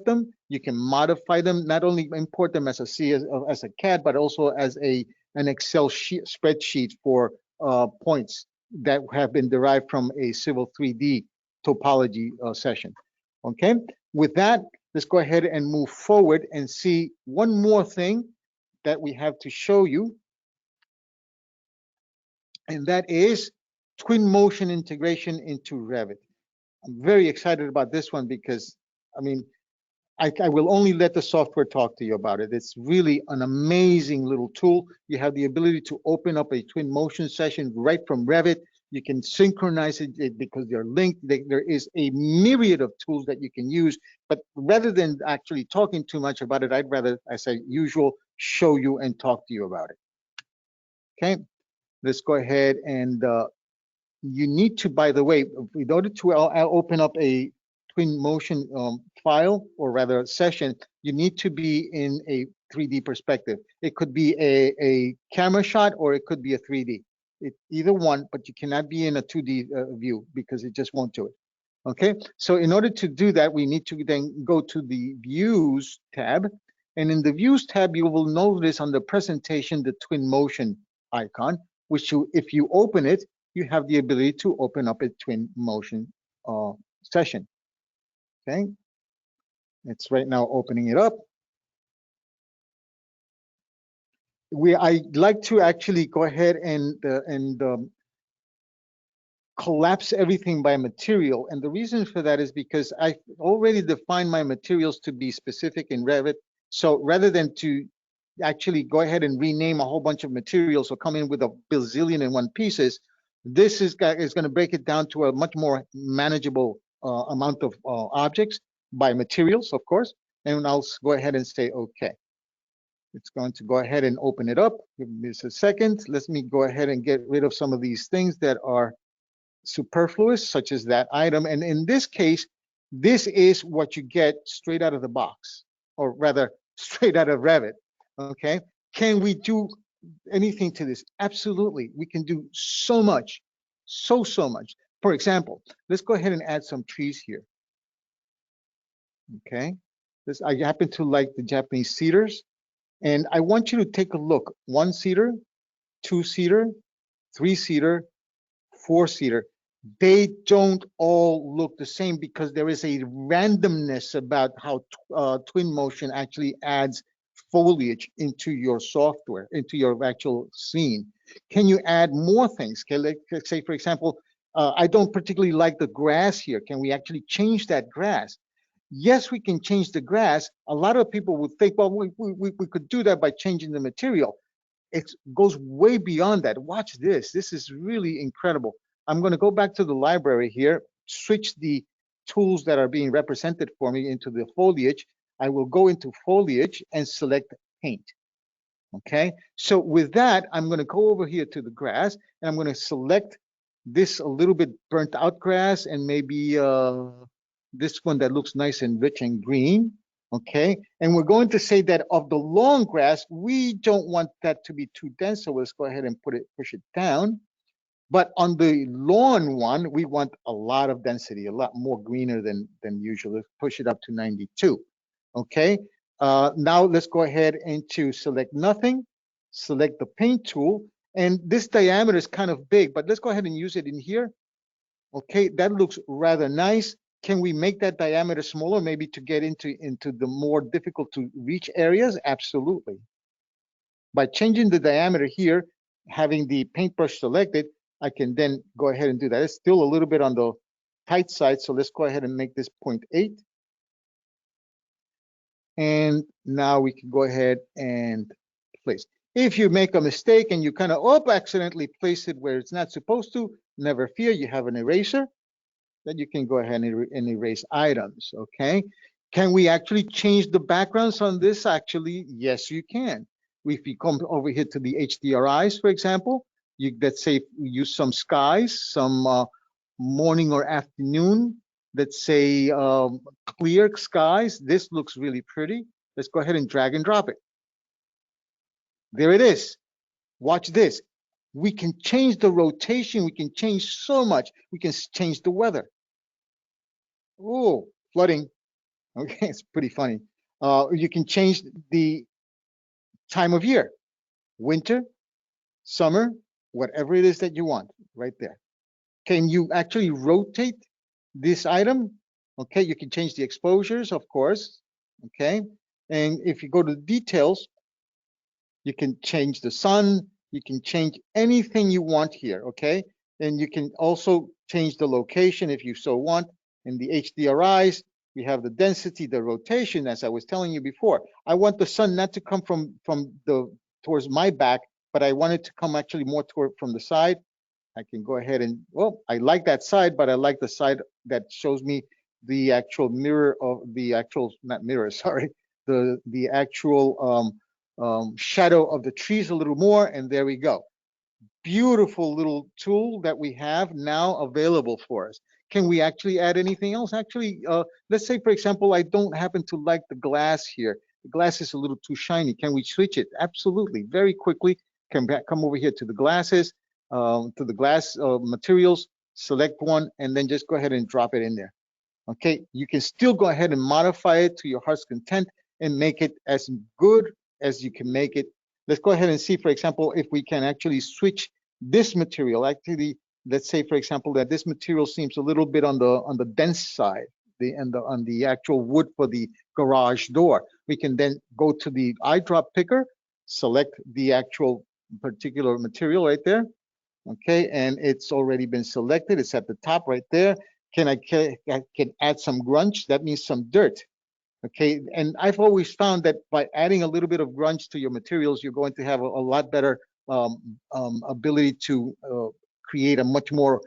them. You can modify them, not only import them as a CAD, but also as an Excel spreadsheet for points that have been derived from a Civil 3D topology session. Okay, with that, let's go ahead and move forward and see one more thing that we have to show you, and that is twin motion integration into Revit. I'm very excited about this one because, I mean, I will only let the software talk to you about it. It's really an amazing little tool. You have the ability to open up a twin motion session right from Revit. You can synchronize it because they're linked. There is a myriad of tools that you can use, but rather than actually talking too much about it, I'd rather, as usual, show you and talk to you about it. Okay, let's go ahead and you need to, by the way, in order to I'll open up a twin motion file, or rather session, you need to be in a 3D perspective. It could be a camera shot, or it could be a 3D. Either one, but you cannot be in a 2D view because it just won't do it. Okay, so in order to do that, we need to then go to the Views tab. And in the Views tab, you will notice on the presentation, the twin motion icon, which if you open it, you have the ability to open up a twin motion session. Okay, it's right now opening it up. I'd like to actually go ahead and collapse everything by material. And the reason for that is because I already defined my materials to be specific in Revit. So rather than to actually go ahead and rename a whole bunch of materials or come in with a bazillion and one pieces, this is going to break it down to a much more manageable amount of objects by materials, of course. And I'll go ahead and say, okay. It's going to go ahead and open it up. Give me a second. Let me go ahead and get rid of some of these things that are superfluous, such as that item. And in this case, this is what you get straight out of the box, or rather straight out of Revit. Okay, can we do anything to this? Absolutely, we can do so much, so much. For example, let's go ahead and add some trees here. Okay, I happen to like the Japanese cedars, and I want you to take a look. 1-seater, 2-seater, 3-seater, 4-seater. They don't all look the same because there is a randomness about how twin motion actually adds foliage into your software, into your actual scene. Can you add more things? Okay, let's say, for example, I don't particularly like the grass here. Can we actually change that grass? Yes, we can change the grass. A lot of people would think, well, we could do that by changing the material. It goes way beyond that. Watch this. This is really incredible. I'm going to go back to the library here, switch the tools that are being represented for me into the foliage. I will go into foliage and select paint. Okay, so with that, I'm going to go over here to the grass and I'm going to select this a little bit burnt out grass and maybe this one that looks nice and rich and green. Okay, and we're going to say that of the long grass, we don't want that to be too dense, so let's go ahead and push it down. But on the lawn one, we want a lot of density, a lot more greener than usual. Let's push it up to 92. Okay, now let's go ahead and to select nothing, select the paint tool, and this diameter is kind of big, but let's go ahead and use it in here. Okay, that looks rather nice. Can we make that diameter smaller, maybe to get into the more difficult to reach areas? Absolutely. By changing the diameter here, having the paintbrush selected, I can then go ahead and do that. It's still a little bit on the tight side, so let's go ahead and make this 0.8. And now we can go ahead and place. If you make a mistake and you kind of accidentally place it where it's not supposed to, never fear, you have an eraser. Then you can go ahead and erase items, okay? Can we actually change the backgrounds on this? Actually, yes, you can. If you come over here to the HDRIs, for example, let's say use some skies, some morning or afternoon, let's say clear skies. This looks really pretty. Let's go ahead and drag and drop it. There it is. Watch this. We can change the rotation. We can change so much. We can change the weather. Oh, flooding. Okay, it's pretty funny. You can change the time of year, winter, summer, whatever it is that you want right there. Can you actually rotate this item? Okay, you can change the exposures, of course. Okay, and if you go to details, you can change the sun, you can change anything you want here, okay? And you can also change the location if you so want. In the HDRIs, we have the density, the rotation, as I was telling you before. I want the sun not to come towards my back, but I want it to come actually more from the side. I can go ahead and, well, I like that side, but I like the side that shows me the actual mirror of the actual, not mirror, sorry, the actual shadow of the trees a little more, and there we go. Beautiful little tool that we have now available for us. Can we actually add anything else? Actually, let's say, for example, I don't happen to like the glass here. The glass is a little too shiny. Can we switch it? Absolutely, very quickly. Come over here to the glasses, to the glass materials, select one, and then just go ahead and drop it in there. Okay, you can still go ahead and modify it to your heart's content and make it as good as you can make it. Let's go ahead and see, for example, if we can actually switch this material. Actually, let's say, for example, that this material seems a little bit on the dense side, on the actual wood for the garage door. We can then go to the eyedrop picker, select the actual particular material right there. Okay, and it's already been selected. It's at the top right there. I can add some grunge. That means some dirt. Okay, and I've always found that by adding a little bit of grunge to your materials, you're going to have a lot better ability to create a much more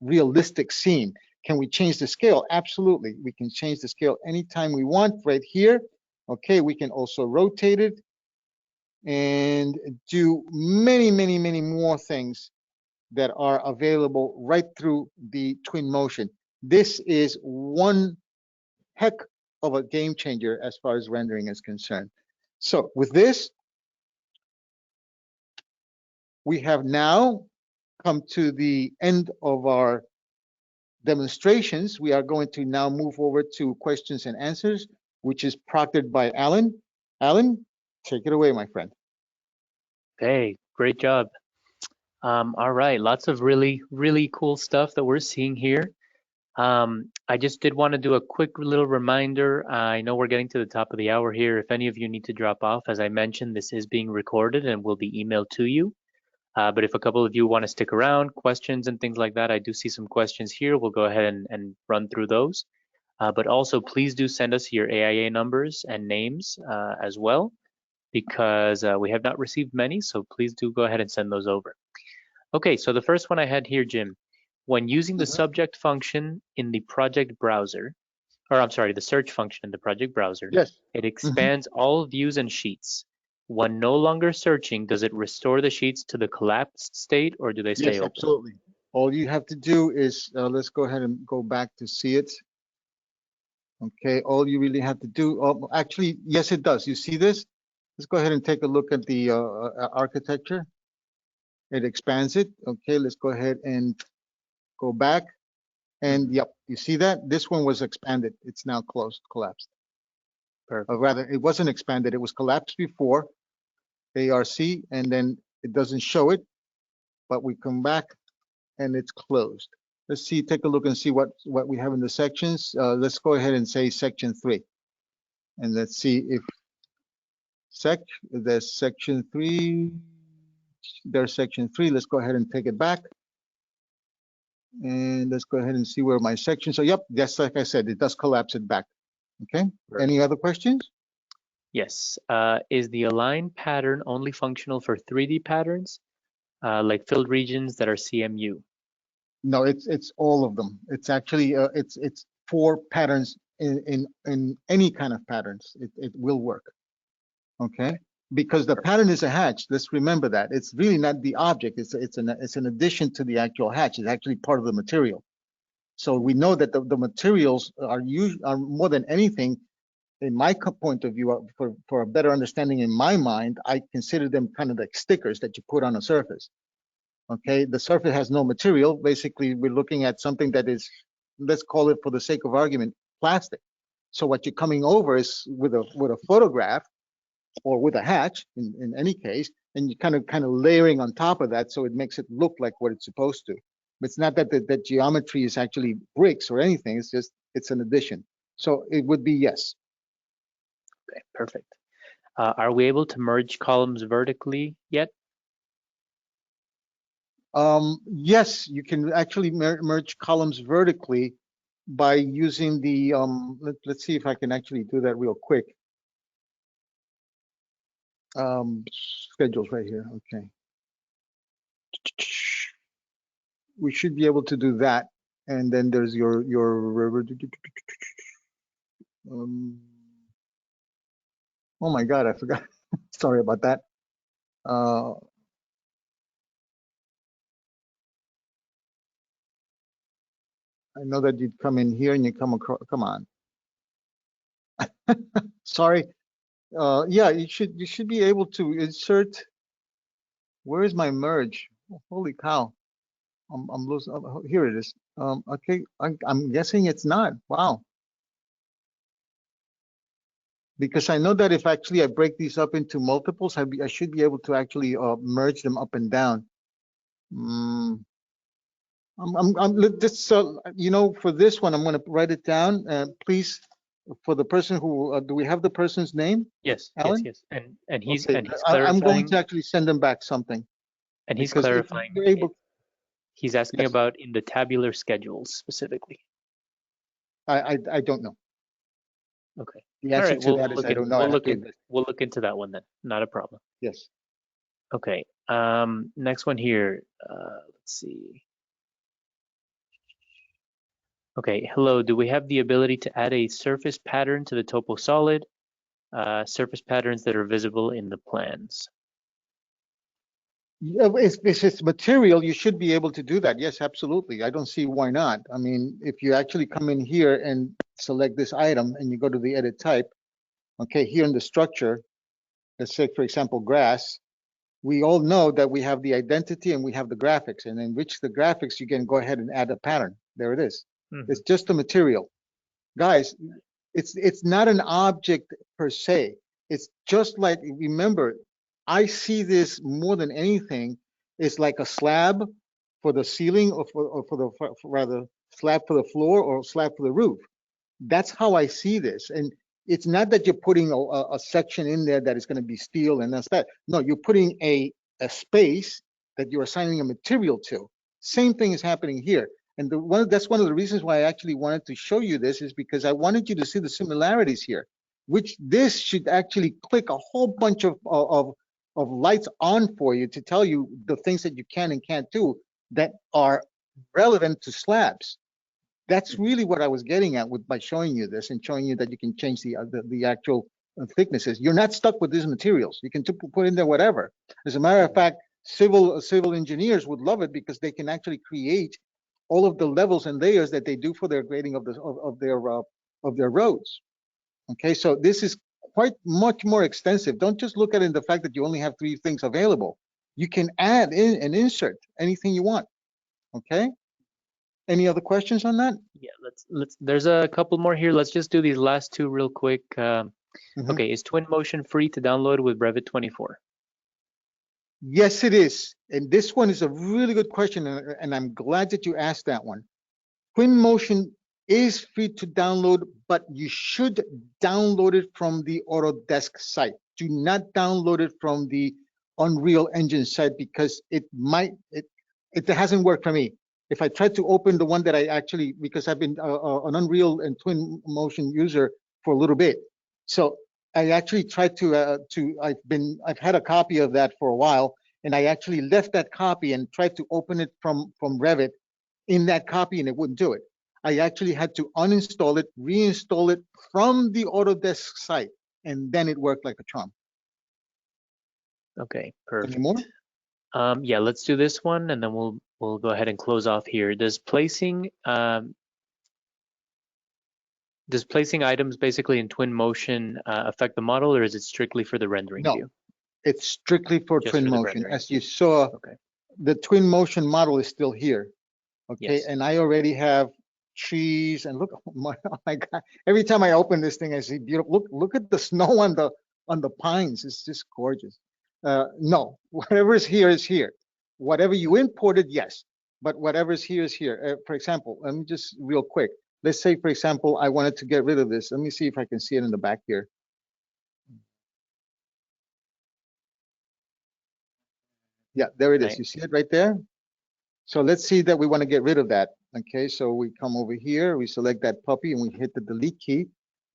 realistic scene. Can we change the scale? Absolutely, we can change the scale anytime we want right here. Okay, we can also rotate it and do many, many, many more things that are available right through the Twinmotion. This is one heck of a game changer as far as rendering is concerned. So with this, we have now come to the end of our demonstrations. We are going to now move over to questions and answers, which is proctored by Alan. Alan, take it away, my friend. Okay, great job. All right, lots of really, really cool stuff that we're seeing here. I just did want to do a quick little reminder. I know we're getting to the top of the hour here. If any of you need to drop off, as I mentioned, this is being recorded and will be emailed to you. But if a couple of you want to stick around, questions and things like that, I do see some questions here. We'll go ahead and run through those. But also, please do send us your AIA numbers and names as well, because we have not received many. So please do go ahead and send those over. Okay, so the first one I had here, Jim, when using the subject function in the project browser, or I'm sorry, the search function in the project browser, Yes. it expands all views and sheets. When no longer searching, does it restore the sheets to the collapsed state, or do they stay open? Absolutely. All you have to do is, let's go ahead and go back to see it. Okay, all you really have to do, actually, yes, it does. You see this? Let's go ahead and take a look at the architecture. It expands it. Okay, let's go ahead and go back. And yep, you see that? This one was expanded. It's now closed, collapsed. Perfect. Or rather, it wasn't expanded. It was collapsed before, ARC, and then it doesn't show it, but we come back and it's closed. Let's see, take a look and see what we have in the sections. Let's go ahead and say section 3. And let's see if there's section 3. There's section 3. Let's go ahead and take it back. And let's go ahead and see where my section. So yep, that's like I said, it does collapse it back. Okay. Perfect. Any other questions? Yes. Is the align pattern only functional for 3D patterns, like filled regions that are CMU? No, it's all of them. It's actually it's for patterns in any kind of patterns. It will work. Okay, because the pattern is a hatch. Let's remember that it's really not the object. It's an addition to the actual hatch. It's actually part of the material. So we know that the materials are more than anything, in my point of view, for a better understanding in my mind, I consider them kind of like stickers that you put on a surface. Okay, the surface has no material. Basically, we're looking at something that is, let's call it for the sake of argument, plastic. So what you're coming over is with a photograph or with a hatch in any case, and you kind of layering on top of that, so it makes it look like what it's supposed to. But it's not that the geometry is actually bricks or anything. It's just it's an addition. So it would be yes. Okay, perfect. Are we able to merge columns vertically yet? Yes, you can actually merge columns vertically by using the, let's see if I can actually do that real quick. Schedules right here, okay. We should be able to do that. And then there's your oh my God, I forgot. Sorry about that. I know that you'd come in here and you come across, come on. Sorry. Yeah, you should be able to insert. Where is my merge? Holy cow. I'm losing. Here it is. Okay, I'm guessing it's not. Wow. Because I know that if actually I break these up into multiples, I should be able to actually merge them up and down. Just you know, for this one, I'm going to write it down. Please, for the person who do we have the person's name? Yes, yes, Alan? yes. And he's Okay, I'm going to actually send them back something because if clarifying they're able, he's asking yes, about in the tabular schedules specifically. I don't know. Okay. The All answer right, to that is I don't know. I have to. we'll look into that one then. Not a problem. Yes. Okay. Next one here. Let's see. Okay, hello. Do we have the ability to add a surface pattern to the topo solid? Surface patterns that are visible in the plans. Yeah, if it's material, you should be able to do that. Yes, absolutely. I don't see why not. I mean, if you actually come in here and select this item and you go to the edit type, okay, here in the structure, let's say, for example, grass, we all know that we have the identity and we have the graphics. And in which the graphics, you can go ahead and add a pattern. There it is. It's just a material. Guys, it's not an object per se. It's just like, remember, I see this more than anything. It's like a slab for the ceiling rather slab for the floor or slab for the roof. That's how I see this. And it's not that you're putting a section in there that is going to be steel and that's that. No, you're putting a space that you're assigning a material to. Same thing is happening here. And that's one of the reasons why I actually wanted to show you this is because I wanted you to see the similarities here, which this should actually click a whole bunch of lights on for you to tell you the things that you can and can't do that are relevant to slabs. That's really what I was getting at by showing you this and showing you that you can change the actual thicknesses. You're not stuck with these materials. You can put in there whatever. As a matter of fact, civil engineers would love it because they can actually create all of the levels and layers that they do for their grading of their roads. Okay, so this is quite much more extensive. Don't just look at it in the fact that you only have 3 things available. You can add in and insert anything you want. Okay. Any other questions on that? Yeah, let's. There's a couple more here. Let's just do these last two real quick. Okay, is Twinmotion free to download with Revit 24? Yes, it is. And this one is a really good question, and I'm glad that you asked that one. Twinmotion is free to download, but you should download it from the Autodesk site. Do not download it from the Unreal Engine site because it hasn't worked for me. If I tried to open the one that I actually, because I've been an Unreal and Twinmotion user for a little bit, so I actually tried I've had a copy of that for a while, and I actually left that copy and tried to open it from Revit in that copy, and it wouldn't do it. I actually had to uninstall it, reinstall it from the Autodesk site, and then it worked like a charm. Okay, perfect. Any more? Yeah, let's do this one, and then we'll go ahead and close off here. Does placing items basically in Twinmotion affect the model, or is it strictly for the rendering view? It's strictly for Twinmotion. As you saw, the Twinmotion model is still here. Okay, yes. And I already have trees, and look, oh my God! Every time I open this thing, I see beautiful. Look at the snow on the pines. It's just gorgeous. No, whatever is here is here. Whatever you imported, yes, but whatever is here. For example, let me just real quick. Let's say, for example, I wanted to get rid of this. Let me see if I can see it in the back here. Yeah, there it is. Right. You see it right there? So let's see that we want to get rid of that. Okay, so we come over here, we select that puppy and we hit the delete key.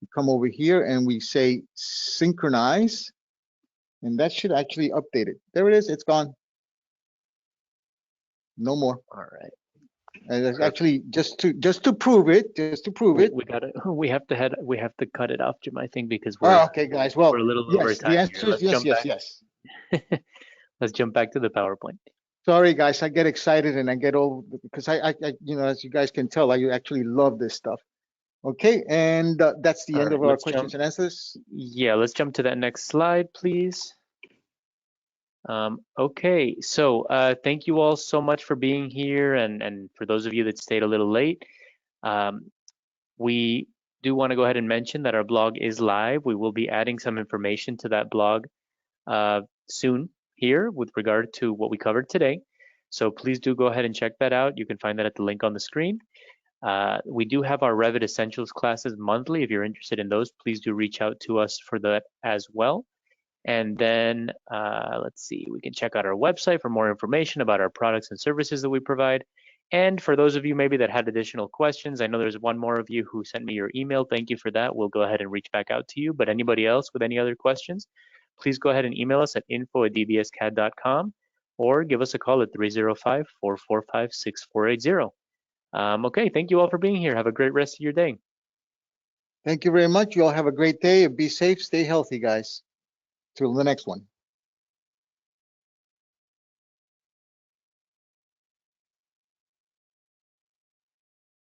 We come over here and we say synchronize, and that should actually update it. There it is, it's gone. No more. All right. And actually, just to prove it, we have to cut it off, Jim, I think, because we're okay, guys. Well, we're a little yes, over time. The answer is yes. Let's jump back to the PowerPoint. Sorry, guys, I get excited and I get all because I you know, as you guys can tell, I actually love this stuff. Okay, and that's the end of our questions and answers. Yeah, let's jump to that next slide, please. Okay, so thank you all so much for being here, and for those of you that stayed a little late, um, we do want to go ahead and mention that our blog is live. We will be adding some information to that blog soon here with regard to what we covered today. So please do go ahead and check that out. You can find that at the link on the screen. We do have our Revit Essentials classes monthly. If you're interested in those, please do reach out to us for that as well. And then let's see, we can check out our website for more information about our products and services that we provide. And for those of you maybe that had additional questions, I know there's one more of you who sent me your email. Thank you for that. We'll go ahead and reach back out to you. But anybody else with any other questions, please go ahead and email us at info@dbscad.com or give us a call at 305-445-6480. Okay, thank you all for being here. Have a great rest of your day. Thank you very much. You all have a great day. Be safe, stay healthy, guys. Till the next one.